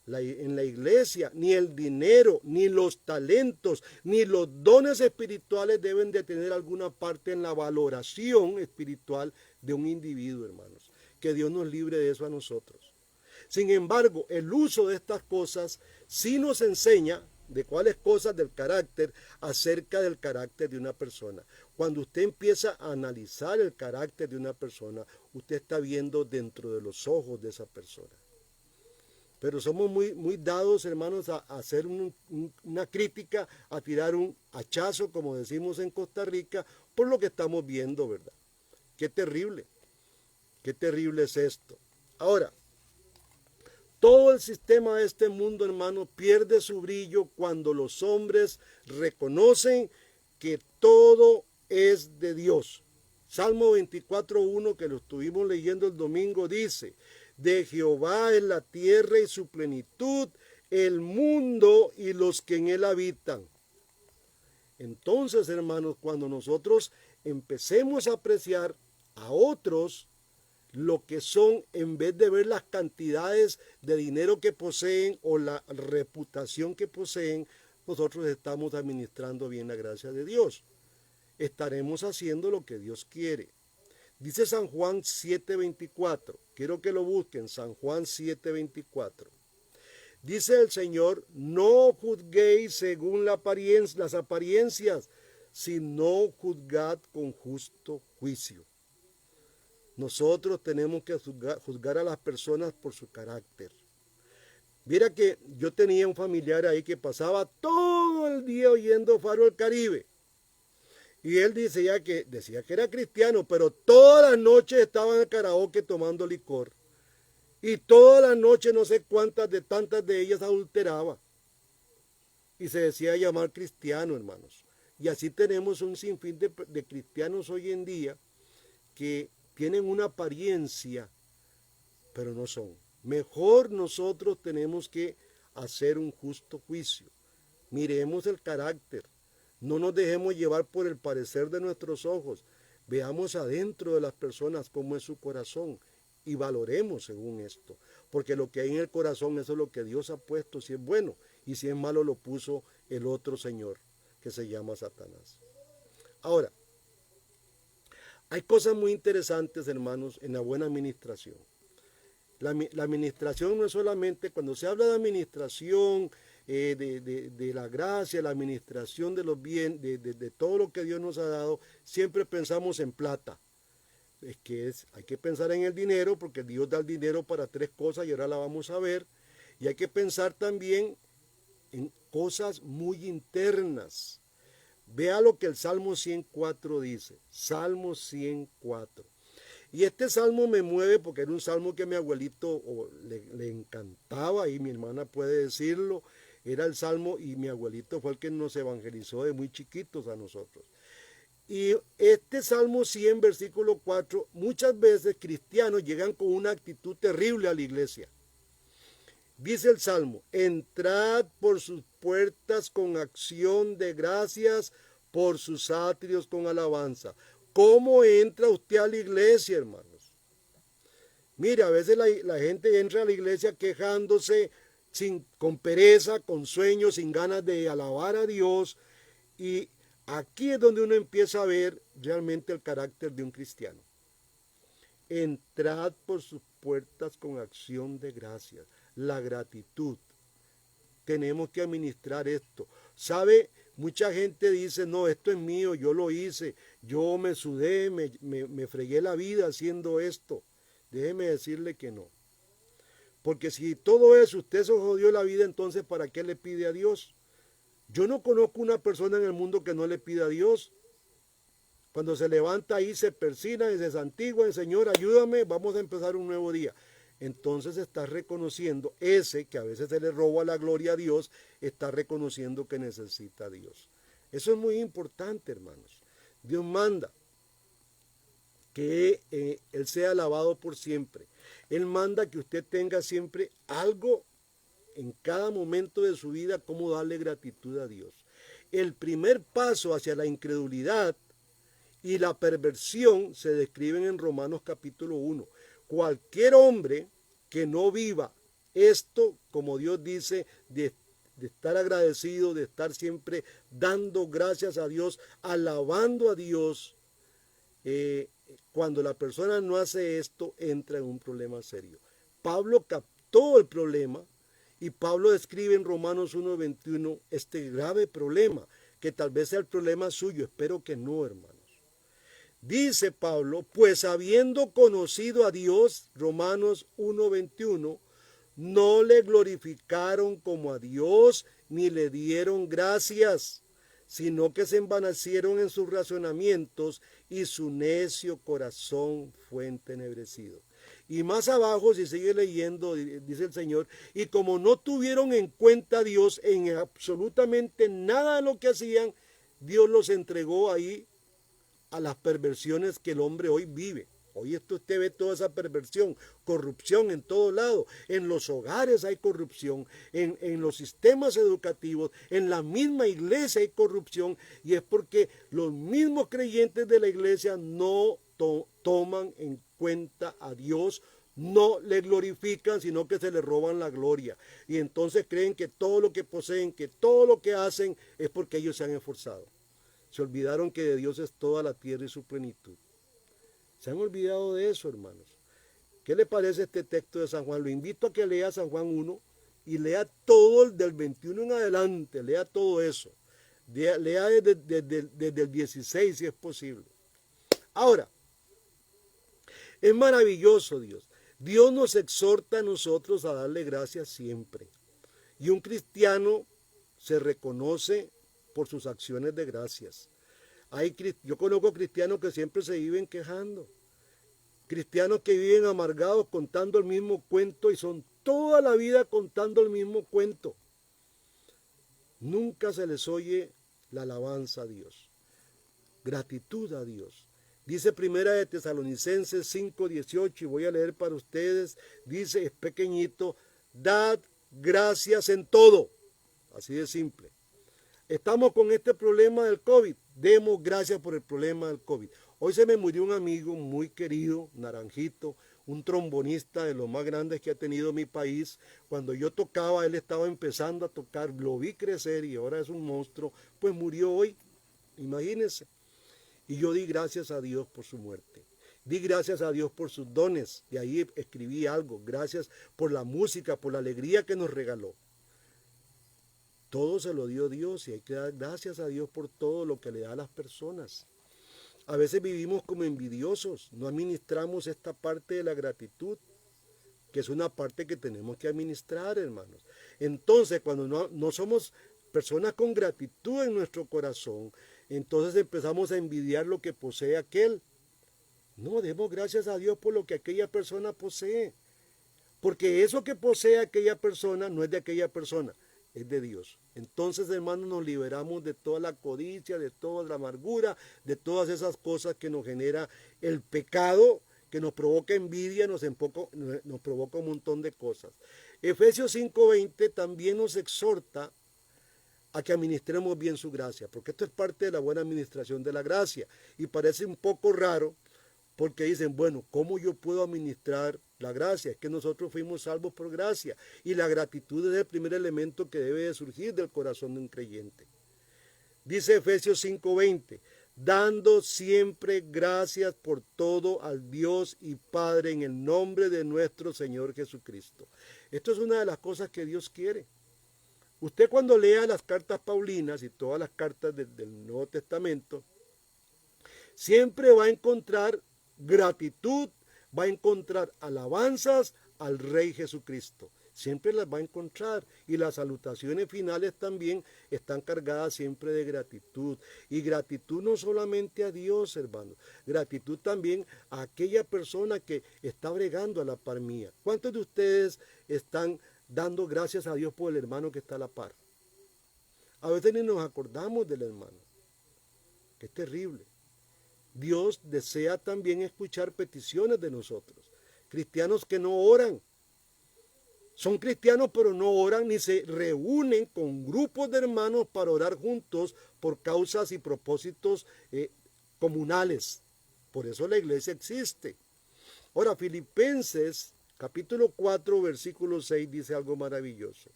En la iglesia, ni el dinero, ni los talentos, ni los dones espirituales deben de tener alguna parte en la valoración espiritual de un individuo, hermanos. Que Dios nos libre de eso a nosotros. Sin embargo, el uso de estas cosas sí nos enseña de cuáles cosas del carácter, acerca del carácter de una persona. Cuando usted empieza a analizar el carácter de una persona, usted está viendo dentro de los ojos de esa persona. Pero somos muy dados, hermanos, a hacer una crítica, a tirar un hachazo, como decimos en Costa Rica, por lo que estamos viendo, ¿verdad? Qué terrible es esto. Ahora, todo el sistema de este mundo, hermano, pierde su brillo cuando los hombres reconocen que todo es de Dios. Salmo 24:1, que lo estuvimos leyendo el domingo, dice: de Jehová es la tierra y su plenitud, el mundo y los que en él habitan. Entonces, hermanos, cuando nosotros empecemos a apreciar a otros lo que son, en vez de ver las cantidades de dinero que poseen o la reputación que poseen, nosotros estamos administrando bien la gracia de Dios. Estaremos haciendo lo que Dios quiere. Dice San Juan 7:24. Quiero que lo busquen, San Juan 7:24. Dice el Señor: no juzguéis según las apariencias, sino juzgad con justo juicio. Nosotros tenemos que juzgar a las personas por su carácter. Mira que yo tenía un familiar ahí que pasaba todo el día oyendo Faro del Caribe. Y él decía que era cristiano, pero todas las noches estaba en el karaoke tomando licor. Y todas las noches no sé cuántas de tantas de ellas adulteraba. Y se decía llamar cristiano, hermanos. Y así tenemos un sinfín de cristianos hoy en día que tienen una apariencia, pero no son. Mejor nosotros tenemos que hacer un justo juicio. Miremos el carácter. No nos dejemos llevar por el parecer de nuestros ojos. Veamos adentro de las personas cómo es su corazón y valoremos según esto. Porque lo que hay en el corazón, eso es lo que Dios ha puesto, si es bueno, y si es malo lo puso el otro señor que se llama Satanás. Ahora, hay cosas muy interesantes, hermanos, en la buena administración. La administración no es solamente, cuando se habla de administración, de la gracia, la administración de los bienes, de todo lo que Dios nos ha dado, siempre pensamos en plata. Hay que pensar en el dinero, porque Dios da el dinero para tres cosas y ahora la vamos a ver. Y hay que pensar también en cosas muy internas. Vea lo que el Salmo 104 dice. Salmo 104. Y este salmo me mueve porque era un salmo que a mi abuelito le encantaba, y mi hermana puede decirlo. Era el salmo, y mi abuelito fue el que nos evangelizó de muy chiquitos a nosotros. Y este Salmo 100, versículo 4, muchas veces cristianos llegan con una actitud terrible a la iglesia. Dice el Salmo: entrad por sus puertas con acción de gracias, por sus atrios con alabanza. ¿Cómo entra usted a la iglesia, hermanos? Mire, a veces la gente entra a la iglesia quejándose, con pereza, con sueño, sin ganas de alabar a Dios. Y aquí es donde uno empieza a ver realmente el carácter de un cristiano. Entrad por sus puertas con acción de gracias. La gratitud. Tenemos que administrar esto. ¿Sabe? Mucha gente dice: no, esto es mío, yo lo hice, yo me sudé, me fregué la vida haciendo esto. Déjeme decirle que no. Porque si todo eso usted se jodió la vida, entonces ¿para qué le pide a Dios? Yo no conozco una persona en el mundo que no le pida a Dios. Cuando se levanta ahí, se persina y se santigua, Señor, ayúdame, vamos a empezar un nuevo día. Entonces está reconociendo ese que a veces se le roba la gloria a Dios, está reconociendo que necesita a Dios. Eso es muy importante, hermanos. Dios manda que Él sea alabado por siempre. Él manda que usted tenga siempre algo en cada momento de su vida, como darle gratitud a Dios. El primer paso hacia la incredulidad y la perversión se describen en Romanos capítulo 1. Cualquier hombre que no viva esto, como Dios dice, de estar agradecido, de estar siempre dando gracias a Dios, alabando a Dios, cuando la persona no hace esto, entra en un problema serio. Pablo captó el problema y Pablo describe en Romanos 1:21 este grave problema, que tal vez sea el problema suyo, espero que no, hermanos. Dice Pablo, pues habiendo conocido a Dios, Romanos 1:21, no le glorificaron como a Dios, ni le dieron gracias, sino que se envanecieron en sus razonamientos y su necio corazón fue entenebrecido. Y más abajo, si sigue leyendo, dice el Señor, y como no tuvieron en cuenta a Dios en absolutamente nada de lo que hacían, Dios los entregó ahí a las perversiones que el hombre hoy vive. Hoy usted ve toda esa perversión, corrupción en todo lado. En los hogares hay corrupción, en los sistemas educativos, en la misma iglesia hay corrupción, y es porque los mismos creyentes de la iglesia no toman en cuenta a Dios, no le glorifican, sino que se le roban la gloria. Y entonces creen que todo lo que poseen, que todo lo que hacen es porque ellos se han esforzado. Se olvidaron que de Dios es toda la tierra y su plenitud. Se han olvidado de eso, hermanos. ¿Qué le parece este texto de San Juan? Lo invito a que lea San Juan 1 y lea todo el del 21 en adelante, lea todo eso. Lea desde el 16 si es posible. Ahora, es maravilloso Dios. Dios nos exhorta a nosotros a darle gracias siempre. Y un cristiano se reconoce por sus acciones de gracias. Yo conozco cristianos que siempre se viven quejando, cristianos que viven amargados contando el mismo cuento y son toda la vida contando el mismo cuento. Nunca se les oye la alabanza a Dios, gratitud a Dios. Dice Primera de Tesalonicenses 5:18, y voy a leer para ustedes, dice, es pequeñito, dad gracias en todo, así de simple. Estamos con este problema del COVID. Demos gracias por el problema del COVID. Hoy se me murió un amigo muy querido, Naranjito, un trombonista de los más grandes que ha tenido mi país. Cuando yo tocaba, él estaba empezando a tocar, lo vi crecer y ahora es un monstruo. Pues murió hoy, imagínense. Y yo di gracias a Dios por su muerte. Di gracias a Dios por sus dones. Y ahí escribí algo. Gracias por la música, por la alegría que nos regaló. Todo se lo dio Dios y hay que dar gracias a Dios por todo lo que le da a las personas. A veces vivimos como envidiosos, no administramos esta parte de la gratitud, que es una parte que tenemos que administrar, hermanos. Entonces, cuando no somos personas con gratitud en nuestro corazón, entonces empezamos a envidiar lo que posee aquel. No, demos gracias a Dios por lo que aquella persona posee, porque eso que posee aquella persona no es de aquella persona, es de Dios. Entonces, hermanos, nos liberamos de toda la codicia, de toda la amargura, de todas esas cosas que nos genera el pecado, que nos provoca envidia, nos provoca un montón de cosas. Efesios 5:20 también nos exhorta a que administremos bien su gracia, porque esto es parte de la buena administración de la gracia. Y parece un poco raro, porque dicen, bueno, ¿cómo yo puedo administrar la gracia? Es que nosotros fuimos salvos por gracia. Y la gratitud es el primer elemento que debe de surgir del corazón de un creyente. Dice Efesios 5:20, dando siempre gracias por todo al Dios y Padre en el nombre de nuestro Señor Jesucristo. Esto es una de las cosas que Dios quiere. Usted cuando lea las cartas paulinas y todas las cartas del Nuevo Testamento, siempre va a encontrar gratitud, va a encontrar alabanzas al Rey Jesucristo. Siempre las va a encontrar, y las salutaciones finales también están cargadas siempre de gratitud. Y gratitud no solamente a Dios, hermanos, gratitud también a aquella persona que está bregando a la par mía. ¿Cuántos de ustedes están dando gracias a Dios por el hermano que está a la par? A veces ni nos acordamos del hermano. Qué terrible. Dios desea también escuchar peticiones de nosotros. Cristianos que no oran. Son cristianos pero no oran ni se reúnen con grupos de hermanos para orar juntos por causas y propósitos comunales. Por eso la iglesia existe. Ahora, Filipenses capítulo 4 versículo 6 dice algo maravilloso.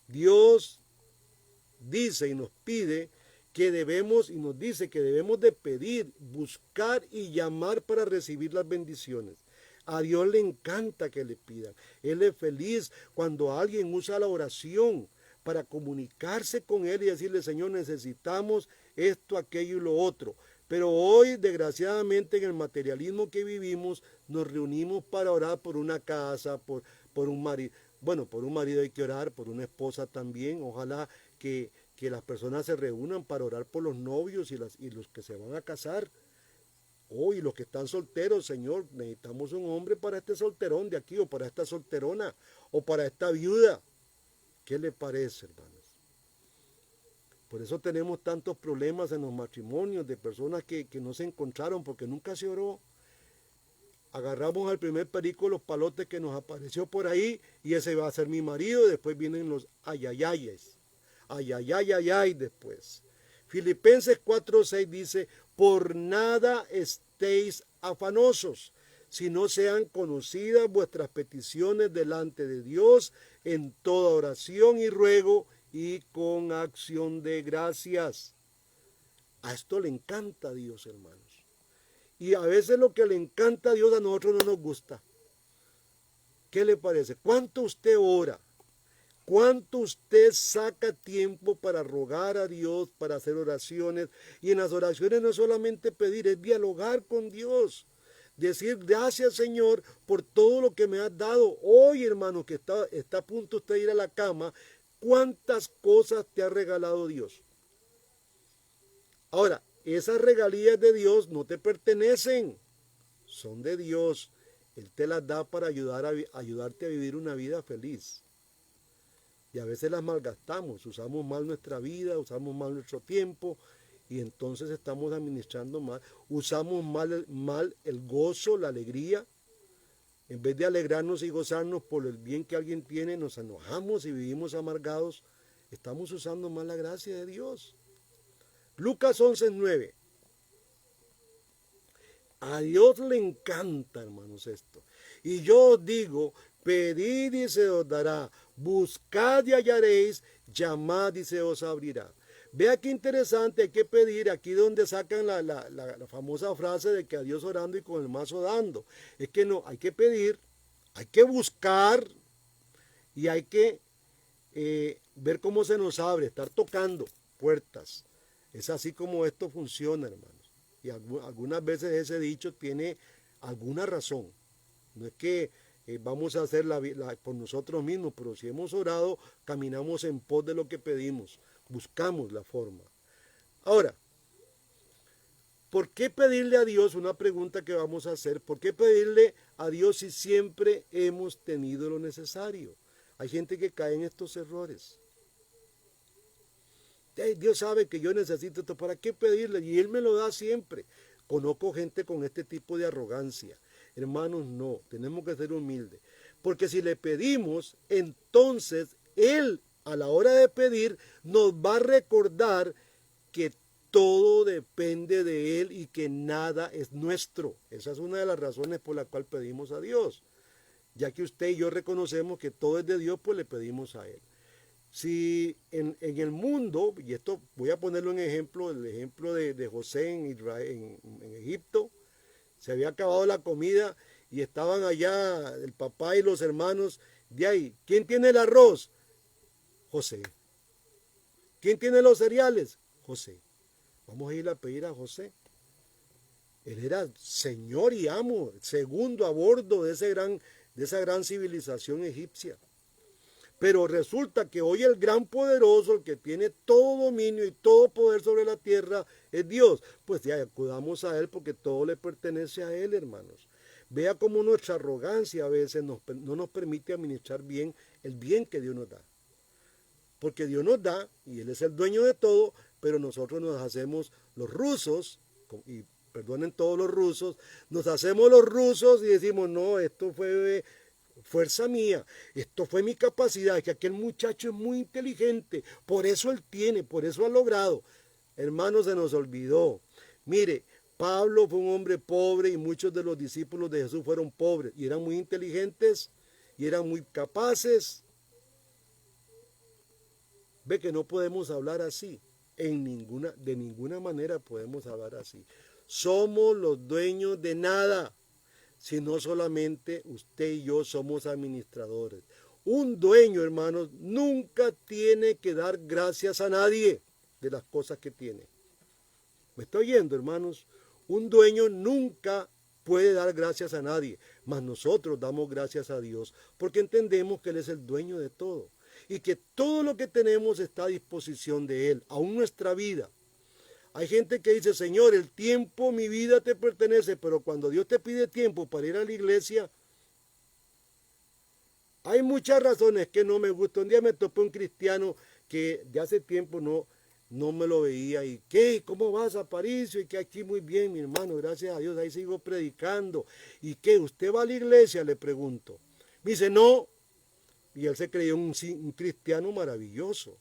Dios dice y nos pide que debemos, y nos dice que debemos de pedir, buscar y llamar para recibir las bendiciones. A Dios le encanta que le pidan. Él es feliz cuando alguien usa la oración para comunicarse con Él y decirle, Señor, necesitamos esto, aquello y lo otro. Pero hoy, desgraciadamente, en el materialismo que vivimos, nos reunimos para orar por una casa, por un marido. Bueno, por un marido hay que orar, por una esposa también. Ojalá que las personas se reúnan para orar por los novios y los que se van a casar. Y los que están solteros, Señor, necesitamos un hombre para este solterón de aquí, o para esta solterona, o para esta viuda. ¿Qué le parece, hermanos? Por eso tenemos tantos problemas en los matrimonios de personas que no se encontraron porque nunca se oró. Agarramos al primer perico los palotes que nos apareció por ahí y ese va a ser mi marido. Después vienen los ayayayes. Ayayayayay después. Filipenses 4:6 dice, por nada estéis afanosos, sino sean conocidas vuestras peticiones delante de Dios en toda oración y ruego y con acción de gracias. A esto le encanta a Dios, hermanos. Y a veces lo que le encanta a Dios a nosotros no nos gusta. ¿Qué le parece? ¿Cuánto usted ora? ¿Cuánto usted saca tiempo para rogar a Dios, para hacer oraciones? Y en las oraciones no es solamente pedir, es dialogar con Dios. Decir gracias, Señor, por todo lo que me has dado. Hoy, hermano, que está a punto usted de ir a la cama, ¿cuántas cosas te ha regalado Dios? Ahora, esas regalías de Dios no te pertenecen, son de Dios. Él te las da para ayudarte a vivir una vida feliz. Y a veces las malgastamos, usamos mal nuestra vida, usamos mal nuestro tiempo y entonces estamos administrando mal. Usamos mal el gozo, la alegría. En vez de alegrarnos y gozarnos por el bien que alguien tiene, nos enojamos y vivimos amargados. Estamos usando mal la gracia de Dios. Lucas 11:9. A Dios le encanta, hermanos, esto. Y yo os digo, pedid y se os dará, buscad y hallaréis, llamad y se os abrirá. Vea qué interesante, hay que pedir, aquí donde sacan la famosa frase de que a Dios orando y con el mazo dando. Es que no, hay que pedir, hay que buscar y hay que ver cómo se nos abre, estar tocando puertas. Es así como esto funciona, hermanos. Y algunas veces ese dicho tiene alguna razón. No es que vamos a hacer por nosotros mismos, pero si hemos orado, caminamos en pos de lo que pedimos, buscamos la forma. Ahora, ¿por qué pedirle a Dios? Una pregunta que vamos a hacer, ¿por qué pedirle a Dios si siempre hemos tenido lo necesario? Hay gente que cae en estos errores. Dios sabe que yo necesito esto, ¿para qué pedirle? Y Él me lo da siempre. Conozco gente con este tipo de arrogancia. Hermanos, no, tenemos que ser humildes. Porque si le pedimos, entonces Él a la hora de pedir nos va a recordar que todo depende de Él y que nada es nuestro. Esa es una de las razones por la cual pedimos a Dios. Ya que usted y yo reconocemos que todo es de Dios, pues le pedimos a Él. Si en el mundo, y esto voy a ponerlo en ejemplo, el ejemplo de José en Egipto, se había acabado la comida y estaban allá el papá y los hermanos de ahí. ¿Quién tiene el arroz? José. ¿Quién tiene los cereales? José. Vamos a ir a pedir a José. Él era señor y amo, segundo a bordo de ese gran de esa gran civilización egipcia. Pero resulta que hoy el gran poderoso, el que tiene todo dominio y todo poder sobre la tierra, es Dios. Pues ya acudamos a Él porque todo le pertenece a Él, hermanos. Vea cómo nuestra arrogancia a veces no nos permite administrar bien el bien que Dios nos da. Porque Dios nos da y Él es el dueño de todo, pero nosotros nos hacemos los rusos, y perdonen todos los rusos, nos hacemos los rusos y decimos, no, esto fue fuerza mía, esto fue mi capacidad, que aquel muchacho es muy inteligente, por eso él tiene, por eso ha logrado. Hermanos, se nos olvidó. Mire, Pablo fue un hombre pobre y muchos de los discípulos de Jesús fueron pobres y eran muy inteligentes y eran muy capaces. Ve que no podemos hablar así, de ninguna manera podemos hablar así. Somos los dueños de nada, sino solamente usted y yo somos administradores. Un dueño, hermanos, nunca tiene que dar gracias a nadie de las cosas que tiene. ¿Me estoy oyendo, hermanos? Un dueño nunca puede dar gracias a nadie, mas nosotros damos gracias a Dios porque entendemos que Él es el dueño de todo y que todo lo que tenemos está a disposición de Él, aún nuestra vida. Hay gente que dice, Señor, el tiempo, mi vida te pertenece, pero cuando Dios te pide tiempo para ir a la iglesia, hay muchas razones que no me gustan. Un día me topé un cristiano que de hace tiempo no me lo veía. ¿Y qué? ¿Cómo vas, Aparicio? Y que aquí muy bien, mi hermano, gracias a Dios, ahí sigo predicando. ¿Y qué? ¿Usted va a la iglesia? Le pregunto. Me dice, no. Y él se creyó un cristiano maravilloso.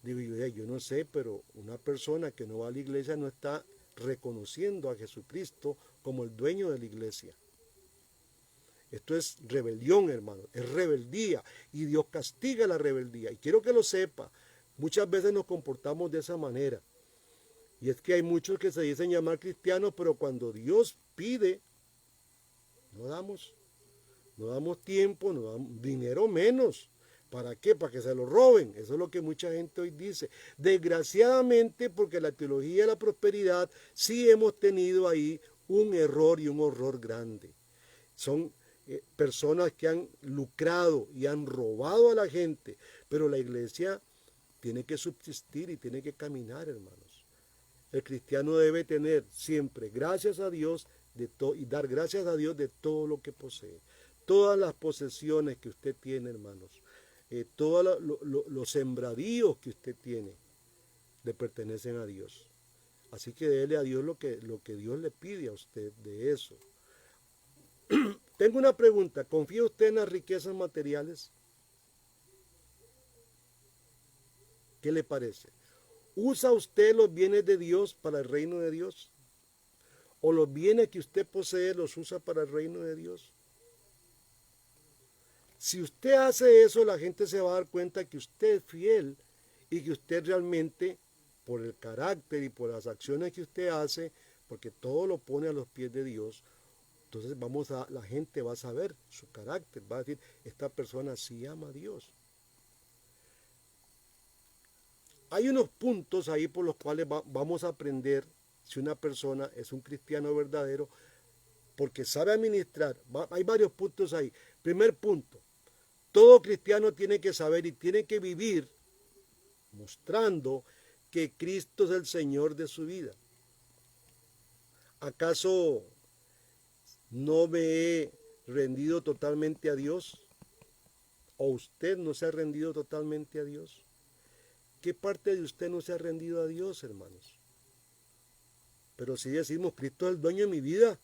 Digo yo no sé, pero una persona que no va a la iglesia no está reconociendo a Jesucristo como el dueño de la iglesia. Esto es rebelión, hermano, es rebeldía y Dios castiga la rebeldía. Y quiero que lo sepa, muchas veces nos comportamos de esa manera. Y es que hay muchos que se dicen llamar cristianos, pero cuando Dios pide, no damos tiempo, no damos dinero menos. ¿Para qué? Para que se lo roben. Eso es lo que mucha gente hoy dice. Desgraciadamente, porque la teología de la prosperidad sí hemos tenido ahí un error y un horror grande. Son personas que han lucrado y han robado a la gente, pero la iglesia tiene que subsistir y tiene que caminar, hermanos. El cristiano debe tener siempre gracias a Dios y dar gracias a Dios de todo lo que posee. Todas las posesiones que usted tiene, hermanos. Todos los sembradíos que usted tiene le pertenecen a Dios. Así que déle a Dios lo que Dios le pide a usted de eso. Tengo una pregunta. ¿Confía usted en las riquezas materiales? ¿Qué le parece? ¿Usa usted los bienes de Dios para el reino de Dios? ¿O los bienes que usted posee los usa para el reino de Dios? Si usted hace eso, la gente se va a dar cuenta que usted es fiel y que usted realmente, por el carácter y por las acciones que usted hace, porque todo lo pone a los pies de Dios, entonces la gente va a saber su carácter, va a decir, esta persona sí ama a Dios. Hay unos puntos ahí por los cuales vamos a aprender si una persona es un cristiano verdadero, porque sabe administrar. Hay varios puntos ahí. Primer punto. Todo cristiano tiene que saber y tiene que vivir mostrando que Cristo es el Señor de su vida. ¿Acaso no me he rendido totalmente a Dios? ¿O usted no se ha rendido totalmente a Dios? ¿Qué parte de usted no se ha rendido a Dios, hermanos? Pero si decimos, Cristo es el dueño de mi vida,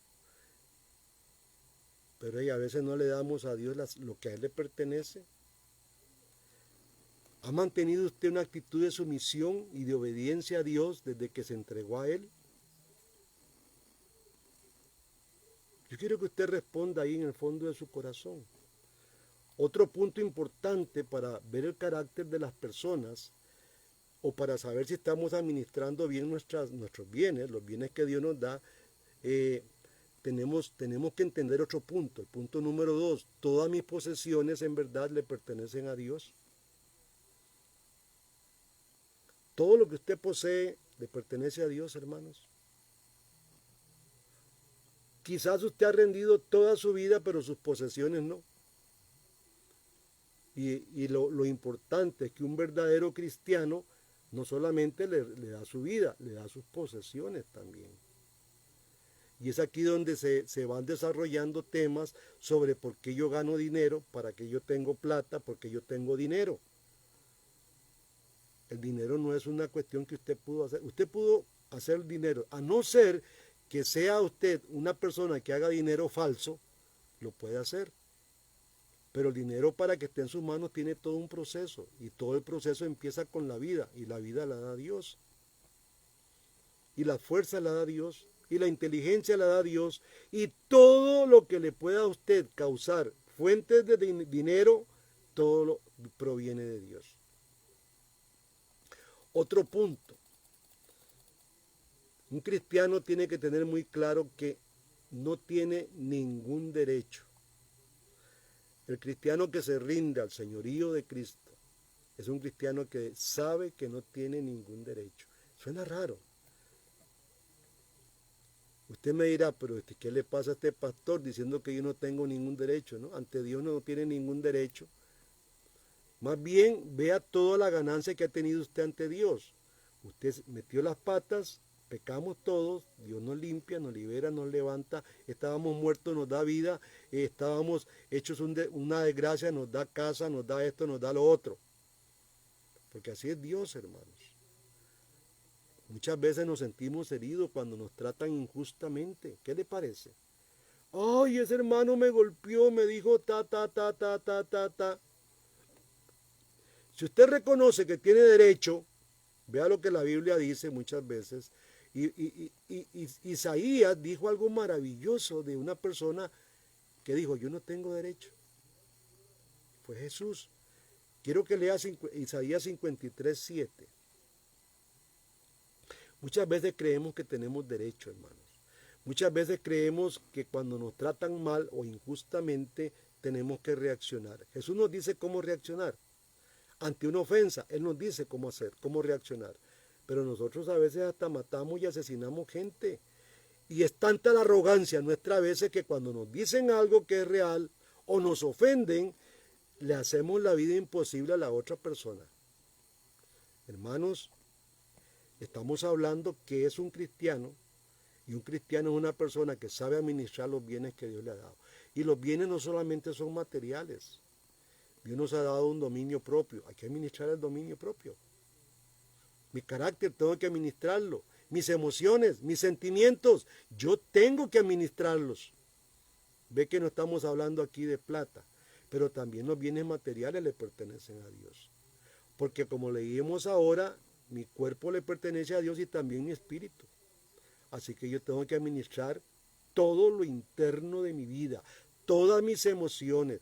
pero a veces no le damos a Dios lo que a Él le pertenece. ¿Ha mantenido usted una actitud de sumisión y de obediencia a Dios desde que se entregó a Él? Yo quiero que usted responda ahí en el fondo de su corazón. Otro punto importante para ver el carácter de las personas o para saber si estamos administrando bien nuestros bienes, los bienes que Dios nos da, tenemos que entender otro punto. El punto número 2, todas mis posesiones en verdad le pertenecen a Dios. Todo lo que usted posee le pertenece a Dios, hermanos. Quizás usted ha rendido toda su vida, pero sus posesiones no. Y lo importante es que un verdadero cristiano no solamente le da su vida, le da sus posesiones también. Y es aquí donde se van desarrollando temas sobre por qué yo gano dinero, para qué yo tengo plata, por qué yo tengo dinero. El dinero no es una cuestión que usted pudo hacer. Usted pudo hacer dinero, a no ser que sea usted una persona que haga dinero falso, lo puede hacer. Pero el dinero para que esté en sus manos tiene todo un proceso y todo el proceso empieza con la vida y la vida la da Dios. Y la fuerza la da Dios y la inteligencia la da Dios y todo lo que le pueda a usted causar fuentes de dinero, todo lo proviene de Dios. Otro punto. Un cristiano tiene que tener muy claro que no tiene ningún derecho. El cristiano que se rinde al señorío de Cristo es un cristiano que sabe que no tiene ningún derecho. Suena raro. Usted me dirá, pero ¿qué le pasa a este pastor diciendo que yo no tengo ningún derecho? ¿No? Ante Dios no tiene ningún derecho. Más bien, vea toda la ganancia que ha tenido usted ante Dios. Usted metió las patas, pecamos todos, Dios nos limpia, nos libera, nos levanta, estábamos muertos, nos da vida, estábamos hechos una desgracia, nos da casa, nos da esto, nos da lo otro. Porque así es Dios, hermanos. Muchas veces nos sentimos heridos cuando nos tratan injustamente. ¿Qué le parece? Ay, ese hermano me golpeó, me dijo ta. Si usted reconoce que tiene derecho, vea lo que la Biblia dice muchas veces. Y Isaías dijo algo maravilloso de una persona que dijo, yo no tengo derecho. Fue Jesús. Quiero que lea Isaías 53:7. Muchas veces creemos que tenemos derecho, hermanos. Muchas veces creemos que cuando nos tratan mal o injustamente tenemos que reaccionar. Jesús nos dice cómo reaccionar. Ante una ofensa, Él nos dice cómo hacer, cómo reaccionar. Pero nosotros a veces hasta matamos y asesinamos gente. Y es tanta la arrogancia nuestra a veces que cuando nos dicen algo que es real o nos ofenden, le hacemos la vida imposible a la otra persona. Hermanos, estamos hablando que es un cristiano, y un cristiano es una persona que sabe administrar los bienes que Dios le ha dado. Y los bienes no solamente son materiales. Dios nos ha dado un dominio propio. Hay que administrar el dominio propio. Mi carácter tengo que administrarlo. Mis emociones, mis sentimientos, yo tengo que administrarlos. Ve que no estamos hablando aquí de plata, pero también los bienes materiales le pertenecen a Dios. Porque como leímos ahora, mi cuerpo le pertenece a Dios y también mi espíritu. Así que yo tengo que administrar todo lo interno de mi vida, todas mis emociones,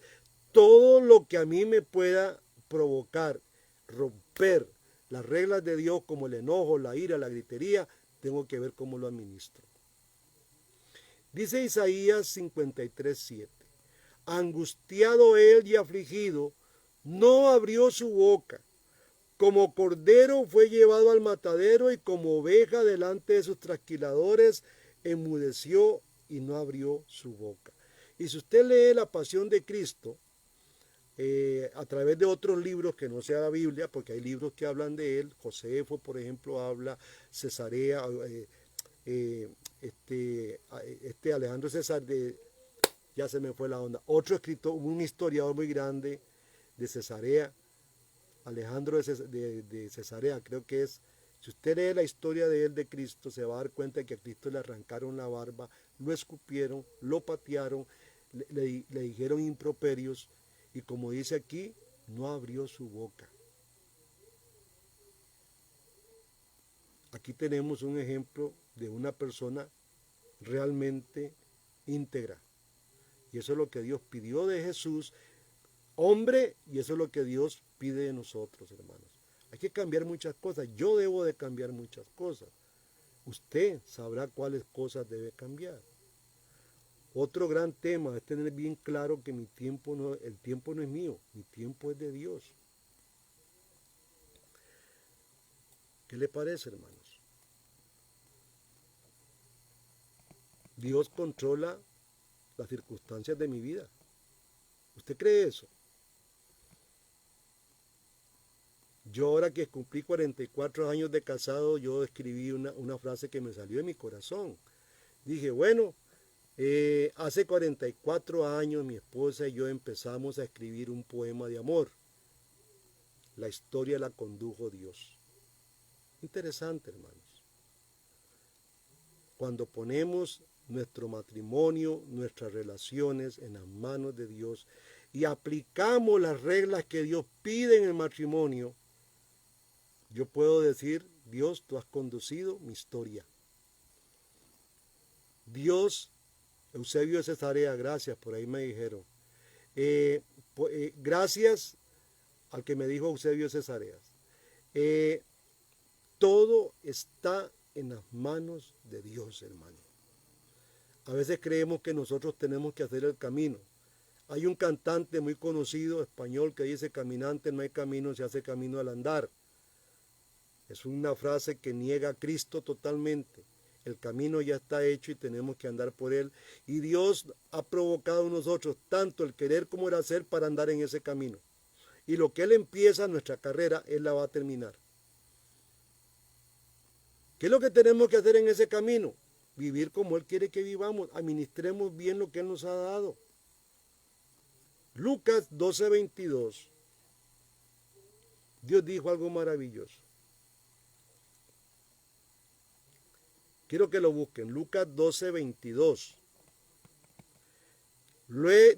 todo lo que a mí me pueda provocar, romper las reglas de Dios como el enojo, la ira, la gritería, tengo que ver cómo lo administro. Dice Isaías 53:7, angustiado él y afligido, no abrió su boca. Como cordero fue llevado al matadero y como oveja delante de sus trasquiladores, enmudeció y no abrió su boca. Y si usted lee la Pasión de Cristo, a través de otros libros que no sea la Biblia, porque hay libros que hablan de él, Josefo, por ejemplo, habla, Cesarea, Alejandro César, ya se me fue la onda, otro escritor, un historiador muy grande de Cesarea, Alejandro de Cesarea, creo que es. Si usted lee la historia de él, de Cristo, se va a dar cuenta de que a Cristo le arrancaron la barba, lo escupieron, lo patearon, le dijeron improperios, y como dice aquí, no abrió su boca. Aquí tenemos un ejemplo de una persona realmente íntegra. Y eso es lo que Dios pidió de Jesús, hombre, y eso es lo que Dios pide de nosotros, hermanos. Hay que cambiar muchas cosas. Yo debo de cambiar muchas cosas. Usted sabrá cuáles cosas debe cambiar. Otro gran tema es tener bien claro que el tiempo no es mío, mi tiempo es de Dios. ¿Qué le parece, hermanos? Dios controla las circunstancias de mi vida. ¿Usted cree eso? Yo ahora que cumplí 44 años de casado, yo escribí una frase que me salió de mi corazón. Dije, bueno, hace 44 años mi esposa y yo empezamos a escribir un poema de amor. La historia la condujo Dios. Interesante, hermanos. Cuando ponemos nuestro matrimonio, nuestras relaciones en las manos de Dios y aplicamos las reglas que Dios pide en el matrimonio, yo puedo decir, Dios, tú has conducido mi historia. Dios, Eusebio de Cesarea, gracias, por ahí me dijeron. Gracias al que me dijo Eusebio de Cesarea. Todo está en las manos de Dios, hermano. A veces creemos que nosotros tenemos que hacer el camino. Hay un cantante muy conocido español que dice, caminante no hay camino, se hace camino al andar. Es una frase que niega a Cristo totalmente. El camino ya está hecho y tenemos que andar por él. Y Dios ha provocado en nosotros tanto el querer como el hacer para andar en ese camino. Y lo que Él empieza, nuestra carrera, Él la va a terminar. ¿Qué es lo que tenemos que hacer en ese camino? Vivir como Él quiere que vivamos. Administremos bien lo que Él nos ha dado. Lucas 12:22. Dios dijo algo maravilloso. Quiero que lo busquen. Lucas 12:22.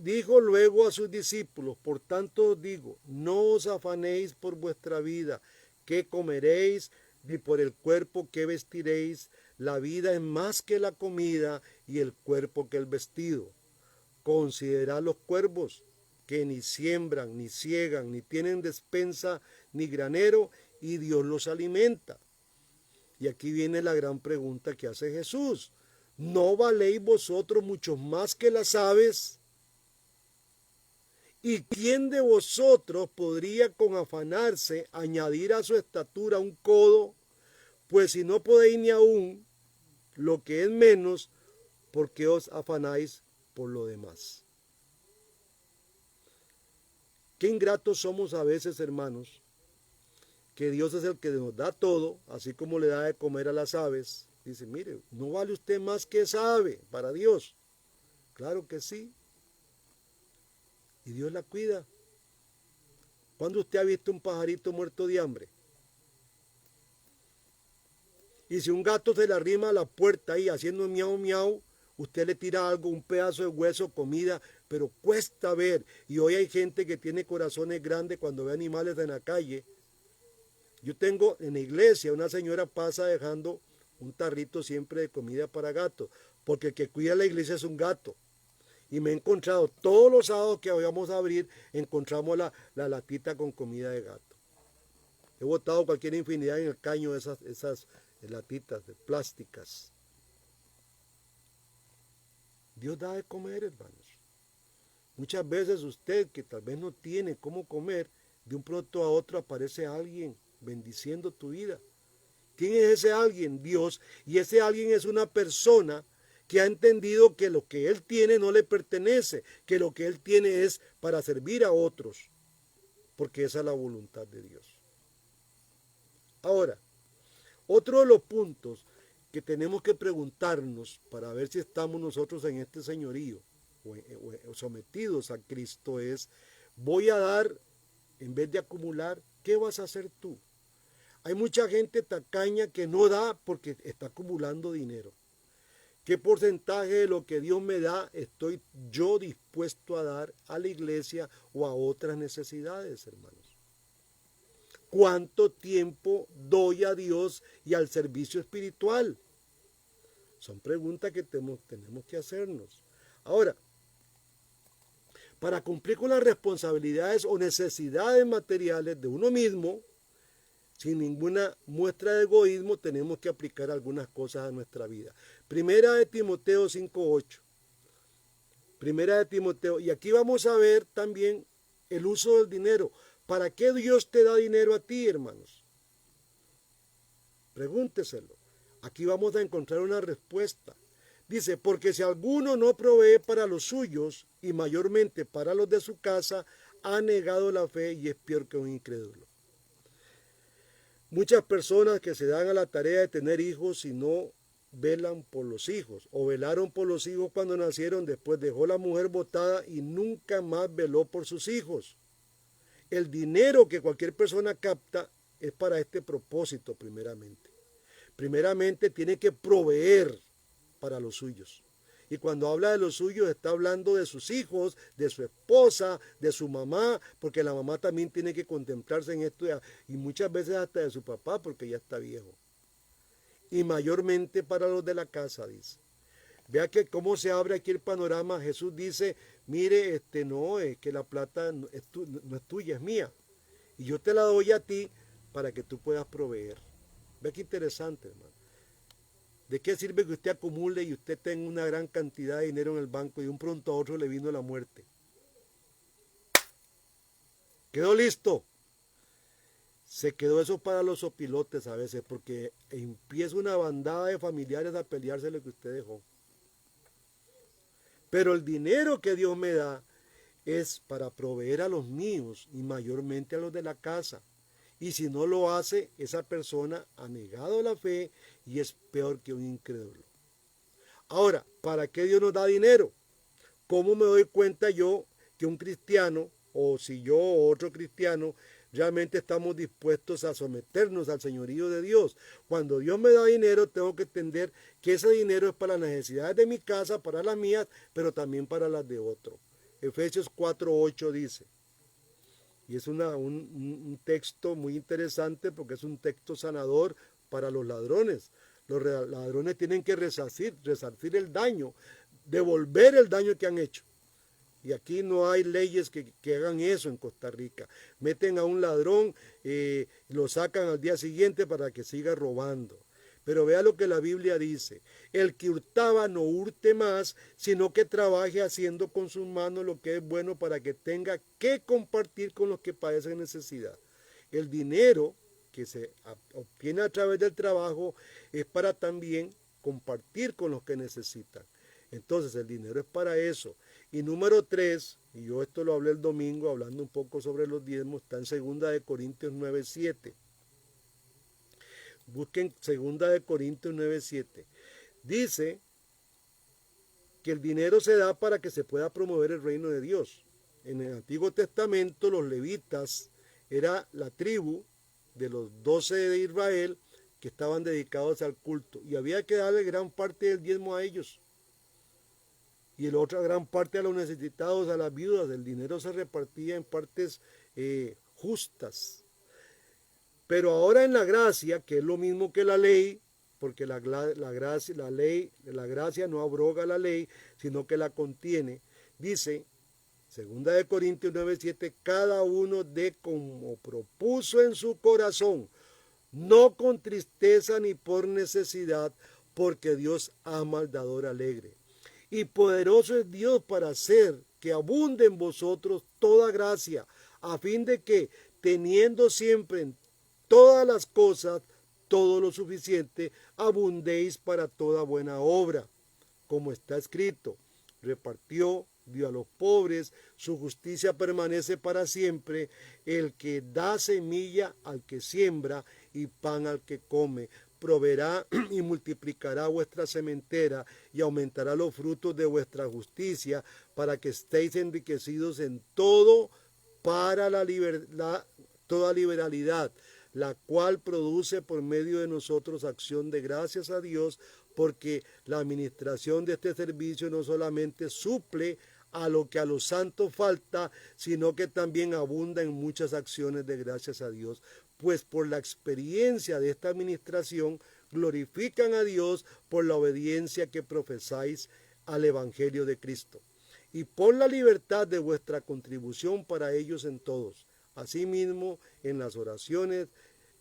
Dijo luego a sus discípulos, por tanto os digo, no os afanéis por vuestra vida, qué comeréis, ni por el cuerpo qué vestiréis. La vida es más que la comida y el cuerpo que el vestido. Considerad los cuervos, que ni siembran, ni ciegan, ni tienen despensa, ni granero, y Dios los alimenta. Y aquí viene la gran pregunta que hace Jesús. ¿No valéis vosotros mucho más que las aves? ¿Y quién de vosotros podría con afanarse añadir a su estatura un codo? Pues si no podéis ni aún lo que es menos, ¿por qué os afanáis por lo demás? Qué ingratos somos a veces, hermanos, que Dios es el que nos da todo, así como le da de comer a las aves. Dice, mire, ¿no vale usted más que esa ave para Dios? Claro que sí. Y Dios la cuida. ¿Cuándo usted ha visto un pajarito muerto de hambre? Y si un gato se le arrima a la puerta ahí haciendo miau miau, usted le tira algo, un pedazo de hueso, comida, pero cuesta ver. Y hoy hay gente que tiene corazones grandes cuando ve animales en la calle. Yo tengo en la iglesia, una señora pasa dejando un tarrito siempre de comida para gatos, porque el que cuida la iglesia es un gato. Y me he encontrado, todos los sábados que vayamos a abrir, encontramos la latita con comida de gato. He botado cualquier infinidad en el caño de esas latitas de plásticas. Dios da de comer, hermanos. Muchas veces usted, que tal vez no tiene cómo comer, de un pronto a otro aparece alguien bendiciendo tu vida. ¿Quién es ese alguien? Dios. Y ese alguien es una persona que ha entendido que lo que él tiene no le pertenece, que lo que él tiene es para servir a otros, porque esa es la voluntad de Dios. Ahora, otro de los puntos que tenemos que preguntarnos para ver si estamos nosotros en este señorío o sometidos a Cristo es, voy a dar, en vez de acumular, ¿qué vas a hacer tú? Hay mucha gente tacaña que no da porque está acumulando dinero. ¿Qué porcentaje de lo que Dios me da estoy yo dispuesto a dar a la iglesia o a otras necesidades, hermanos? ¿Cuánto tiempo doy a Dios y al servicio espiritual? Son preguntas que tenemos que hacernos. Ahora, para cumplir con las responsabilidades o necesidades materiales de uno mismo, sin ninguna muestra de egoísmo, tenemos que aplicar algunas cosas a nuestra vida. Primera de Timoteo 5:8. Primera de Timoteo. Y aquí vamos a ver también el uso del dinero. ¿Para qué Dios te da dinero a ti, hermanos? Pregúnteselo. Aquí vamos a encontrar una respuesta. Dice, porque si alguno no provee para los suyos y mayormente para los de su casa, ha negado la fe y es peor que un incrédulo. Muchas personas que se dan a la tarea de tener hijos y no velan por los hijos, o velaron por los hijos cuando nacieron, después dejó la mujer botada y nunca más veló por sus hijos. El dinero que cualquier persona capta es para este propósito primeramente. Primeramente tiene que proveer para los suyos. Y cuando habla de los suyos está hablando de sus hijos, de su esposa, de su mamá, porque la mamá también tiene que contemplarse en esto y muchas veces hasta de su papá porque ya está viejo. Y mayormente para los de la casa, dice. Vea que cómo se abre aquí el panorama. Jesús dice, mire, no, es que la plata no es tuya, es mía. Y yo te la doy a ti para que tú puedas proveer. Vea qué interesante, hermano. ¿De qué sirve que usted acumule y usted tenga una gran cantidad de dinero en el banco y de un pronto a otro le vino la muerte? Quedó listo. Se quedó eso para los opilotes a veces, porque empieza una bandada de familiares a pelearse lo que usted dejó. Pero el dinero que Dios me da es para proveer a los míos y mayormente a los de la casa. Y si no lo hace, esa persona ha negado la fe y es peor que un incrédulo. Ahora, ¿para qué Dios nos da dinero? ¿Cómo me doy cuenta yo que un cristiano, o si yo o otro cristiano, realmente estamos dispuestos a someternos al señorío de Dios? Cuando Dios me da dinero, tengo que entender que ese dinero es para las necesidades de mi casa, para las mías, pero también para las de otro. Efesios 4:8 dice, y es un texto muy interesante porque es un texto sanador para los ladrones. Los ladrones tienen que resarcir el daño, devolver el daño que han hecho. Y aquí no hay leyes que hagan eso en Costa Rica. Meten a un ladrón, lo sacan al día siguiente para que siga robando. Pero vea lo que la Biblia dice. El que hurtaba no hurte más, sino que trabaje haciendo con sus manos lo que es bueno para que tenga que compartir con los que padecen necesidad. El dinero que se obtiene a través del trabajo es para también compartir con los que necesitan. Entonces el dinero es para eso. Y número 3, y yo esto lo hablé el domingo hablando un poco sobre los diezmos, está en 2 Corintios 9:7. Busquen 2 Corintios 9:7. Dice que el dinero se da para que se pueda promover el reino de Dios. En el Antiguo Testamento los levitas era la tribu de los 12 de Israel que estaban dedicados al culto y había que darle gran parte del diezmo a ellos. Y la otra gran parte a los necesitados, a las viudas. El dinero se repartía en partes justas. Pero ahora en la gracia, que es lo mismo que la ley, porque la gracia no abroga la ley, sino que la contiene, dice, 2 Corintios 9:7, cada uno dé como propuso en su corazón, no con tristeza ni por necesidad, porque Dios ama al dador alegre. Y poderoso es Dios para hacer que abunde en vosotros toda gracia, a fin de que, teniendo siempre en todas las cosas todo lo suficiente, abundéis para toda buena obra. Como está escrito, repartió, dio a los pobres, su justicia permanece para siempre, el que da semilla al que siembra y pan al que come, proveerá y multiplicará vuestra sementera y aumentará los frutos de vuestra justicia, para que estéis enriquecidos en todo para toda liberalidad, la cual produce por medio de nosotros acción de gracias a Dios, porque la administración de este servicio no solamente suple a lo que a los santos falta, sino que también abunda en muchas acciones de gracias a Dios, pues por la experiencia de esta administración glorifican a Dios por la obediencia que profesáis al Evangelio de Cristo, y por la libertad de vuestra contribución para ellos en todos. Asimismo, en las oraciones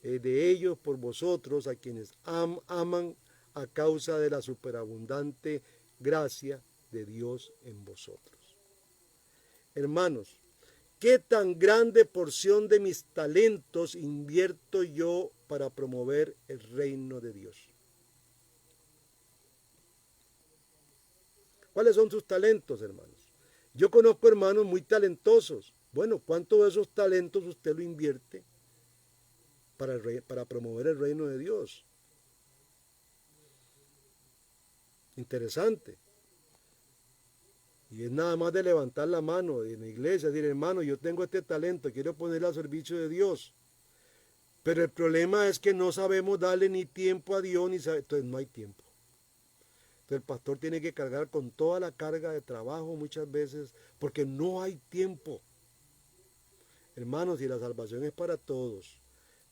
de ellos por vosotros, a quienes aman a causa de la superabundante gracia de Dios en vosotros. Hermanos, ¿qué tan grande porción de mis talentos invierto yo para promover el reino de Dios? ¿Cuáles son sus talentos, hermanos? Yo conozco hermanos muy talentosos. Bueno, ¿cuánto de esos talentos usted lo invierte para promover el reino de Dios. Interesante. Y es nada más de levantar la mano en la iglesia, decir, hermano, yo tengo este talento, quiero ponerlo al servicio de Dios. Pero el problema es que no sabemos darle ni tiempo a Dios, entonces no hay tiempo. Entonces el pastor tiene que cargar con toda la carga de trabajo muchas veces, porque no hay tiempo. Hermanos, y la salvación es para todos.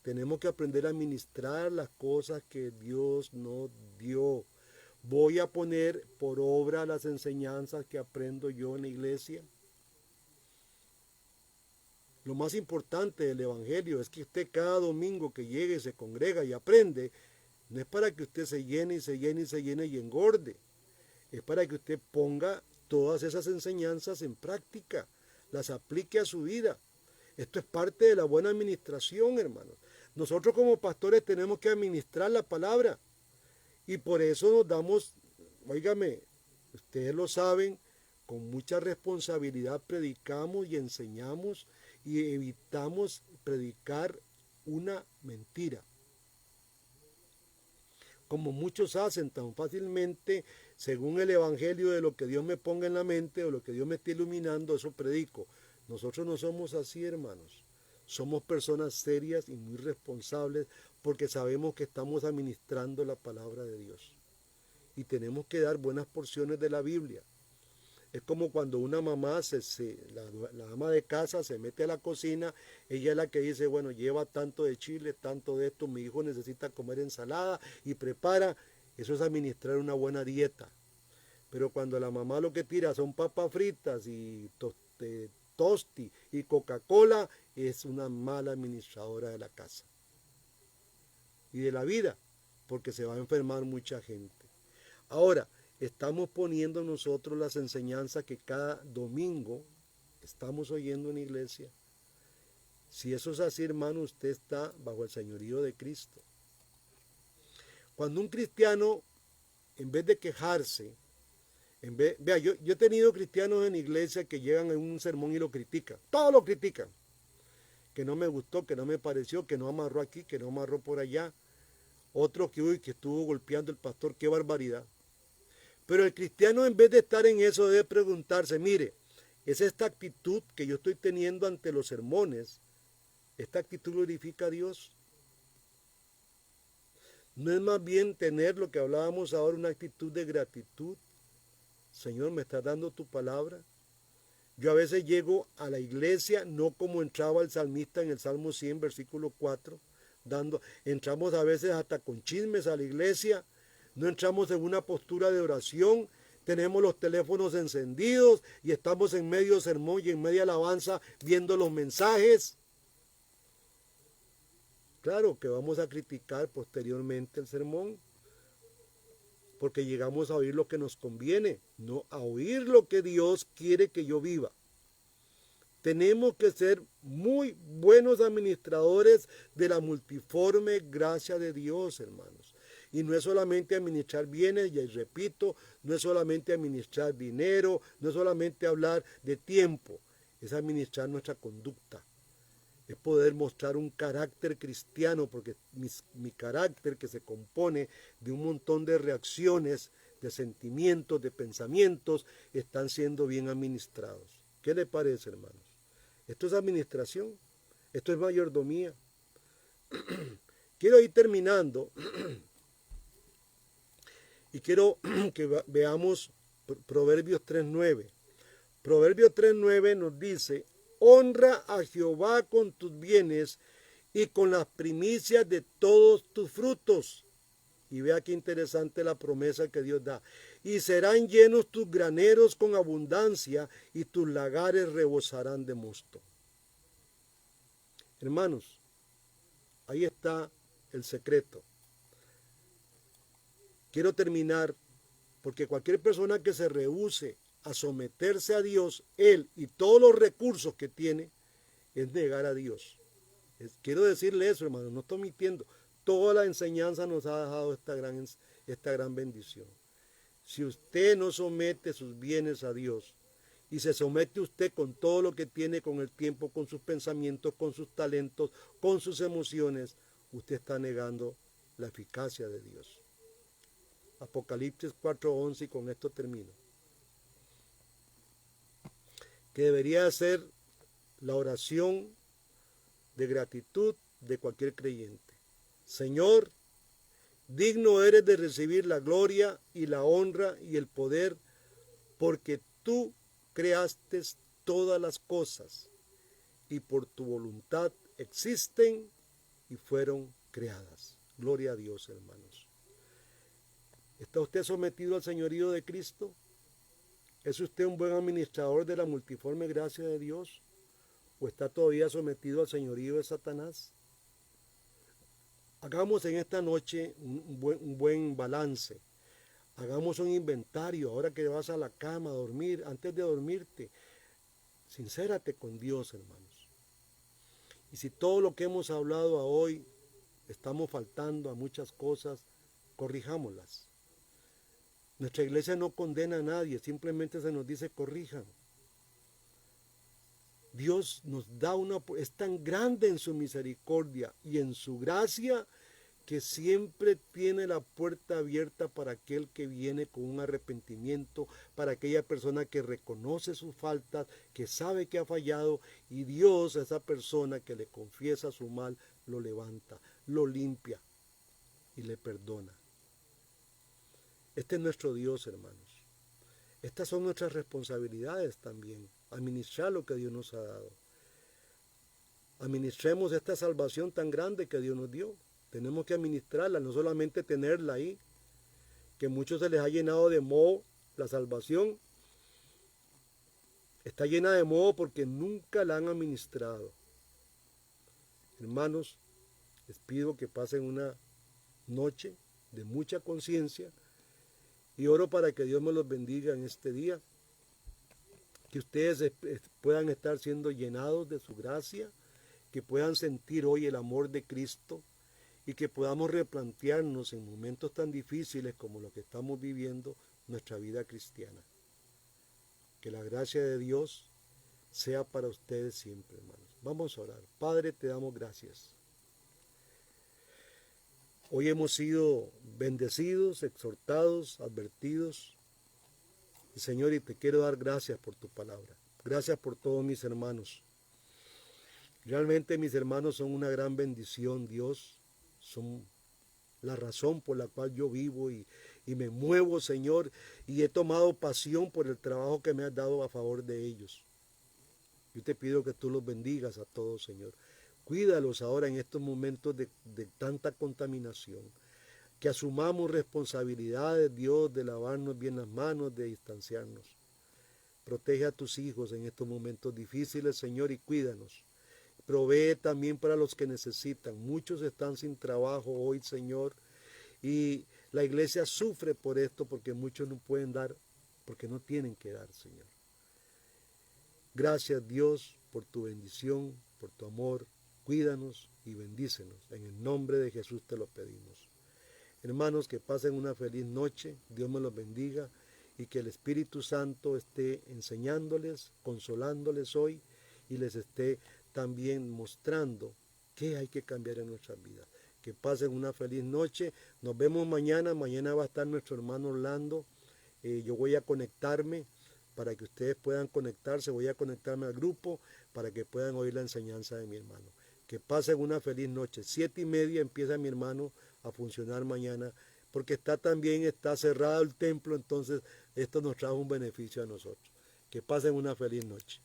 Tenemos que aprender a administrar las cosas que Dios nos dio. ¿Voy a poner por obra las enseñanzas que aprendo yo en la iglesia? Lo más importante del Evangelio es que usted cada domingo que llegue, se congrega y aprende, no es para que usted se llene y se llene y se llene y engorde. Es para que usted ponga todas esas enseñanzas en práctica, las aplique a su vida. Esto es parte de la buena administración, hermanos. Nosotros como pastores tenemos que administrar la palabra. Y por eso nos damos, óigame, ustedes lo saben, con mucha responsabilidad predicamos y enseñamos y evitamos predicar una mentira. Como muchos hacen tan fácilmente, según el evangelio de lo que Dios me ponga en la mente o lo que Dios me esté iluminando, eso predico. Nosotros no somos así, hermanos. Somos personas serias y muy responsables porque sabemos que estamos administrando la palabra de Dios. Y tenemos que dar buenas porciones de la Biblia. Es como cuando una mamá, la ama de casa se mete a la cocina, ella es la que dice, bueno, lleva tanto de chile, tanto de esto, mi hijo necesita comer ensalada y prepara. Eso es administrar una buena dieta. Pero cuando la mamá lo que tira son papas fritas y tosti y Coca-Cola, es una mala administradora de la casa y de la vida, porque se va a enfermar mucha gente. Ahora, estamos poniendo nosotros las enseñanzas que cada domingo estamos oyendo en la iglesia. Si eso es así, hermano, usted está bajo el señorío de Cristo. Cuando un cristiano, en vez de quejarse, vea, yo he tenido cristianos en la iglesia que llegan en un sermón y lo critican, todo lo critican, que no me gustó, que no me pareció, que no amarró aquí, que no amarró por allá, otro que estuvo golpeando al pastor, qué barbaridad. Pero el cristiano, en vez de estar en eso, debe preguntarse, mire, ¿es esta actitud que yo estoy teniendo ante los sermones, esta actitud glorifica a Dios? ¿No es más bien tener lo que hablábamos ahora, una actitud de gratitud? Señor, ¿me estás dando tu palabra? Yo a veces llego a la iglesia, no como entraba el salmista en el Salmo 100, versículo 4, entramos a veces hasta con chismes a la iglesia, no entramos en una postura de oración, tenemos los teléfonos encendidos y estamos en medio sermón y en media alabanza viendo los mensajes. Claro que vamos a criticar posteriormente el sermón, porque llegamos a oír lo que nos conviene, no a oír lo que Dios quiere que yo viva. Tenemos que ser muy buenos administradores de la multiforme gracia de Dios, hermanos. Y no es solamente administrar bienes, y repito, no es solamente administrar dinero, no es solamente hablar de tiempo, es administrar nuestra conducta. Es poder mostrar un carácter cristiano, porque mi carácter, que se compone de un montón de reacciones, de sentimientos, de pensamientos, están siendo bien administrados. ¿Qué le parece, hermanos? Esto es administración, esto es mayordomía. Quiero ir terminando y quiero que veamos Proverbios 3:9. Proverbios 3:9 nos dice, honra a Jehová con tus bienes y con las primicias de todos tus frutos. Y vea qué interesante la promesa que Dios da. Y serán llenos tus graneros con abundancia y tus lagares rebosarán de mosto. Hermanos, ahí está el secreto. Quiero terminar porque cualquier persona que se rehúse a someterse a Dios, él y todos los recursos que tiene, es negar a Dios. Quiero decirle eso, hermano, no estoy mintiendo. Toda la enseñanza nos ha dejado esta gran bendición. Si usted no somete sus bienes a Dios y se somete usted con todo lo que tiene, con el tiempo, con sus pensamientos, con sus talentos, con sus emociones, usted está negando la eficacia de Dios. Apocalipsis 4:11, y con esto termino. Que debería ser la oración de gratitud de cualquier creyente. Señor, digno eres de recibir la gloria y la honra y el poder, porque tú creaste todas las cosas y por tu voluntad existen y fueron creadas. Gloria a Dios, hermanos. ¿Está usted sometido al señorío de Cristo? ¿Es usted un buen administrador de la multiforme gracia de Dios? ¿O está todavía sometido al señorío de Satanás? Hagamos en esta noche un buen balance. Hagamos un inventario. Ahora que vas a la cama a dormir, antes de dormirte, sincérate con Dios, hermanos. Y si todo lo que hemos hablado hoy estamos faltando a muchas cosas, corrijámoslas. Nuestra iglesia no condena a nadie, simplemente se nos dice corrijan. Dios nos da es tan grande en su misericordia y en su gracia que siempre tiene la puerta abierta para aquel que viene con un arrepentimiento, para aquella persona que reconoce sus faltas, que sabe que ha fallado, y Dios a esa persona que le confiesa su mal, lo levanta, lo limpia y le perdona. Este es nuestro Dios, hermanos. Estas son nuestras responsabilidades también, administrar lo que Dios nos ha dado. Administremos esta salvación tan grande que Dios nos dio. Tenemos que administrarla, no solamente tenerla ahí, que a muchos se les ha llenado de moho la salvación. Está llena de moho porque nunca la han administrado. Hermanos, les pido que pasen una noche de mucha conciencia y oro para que Dios me los bendiga en este día, que ustedes puedan estar siendo llenados de su gracia, que puedan sentir hoy el amor de Cristo y que podamos replantearnos en momentos tan difíciles como los que estamos viviendo nuestra vida cristiana. Que la gracia de Dios sea para ustedes siempre, hermanos. Vamos a orar. Padre, te damos gracias. Hoy hemos sido bendecidos, exhortados, advertidos. Y Señor, y te quiero dar gracias por tu palabra. Gracias por todos mis hermanos. Realmente mis hermanos son una gran bendición, Dios. Son la razón por la cual yo vivo y me muevo, Señor. Y he tomado pasión por el trabajo que me has dado a favor de ellos. Yo te pido que tú los bendigas a todos, Señor. Cuídalos ahora en estos momentos de tanta contaminación. Que asumamos responsabilidades, Dios, de lavarnos bien las manos, de distanciarnos. Protege a tus hijos en estos momentos difíciles, Señor, y cuídanos. Provee también para los que necesitan. Muchos están sin trabajo hoy, Señor, y la iglesia sufre por esto porque muchos no pueden dar, porque no tienen que dar, Señor. Gracias, Dios, por tu bendición, por tu amor. Cuídanos y bendícenos. En el nombre de Jesús te lo pedimos. Hermanos, que pasen una feliz noche. Dios me los bendiga y que el Espíritu Santo esté enseñándoles, consolándoles hoy y les esté también mostrando qué hay que cambiar en nuestras vidas. Que pasen una feliz noche. Nos vemos mañana. Mañana va a estar nuestro hermano Orlando. Yo voy a conectarme para que ustedes puedan conectarse. Voy a conectarme al grupo para que puedan oír la enseñanza de mi hermano. Que pasen una feliz noche. 7:30 empieza mi hermano a funcionar mañana, porque está cerrado el templo, entonces esto nos trae un beneficio a nosotros. Que pasen una feliz noche.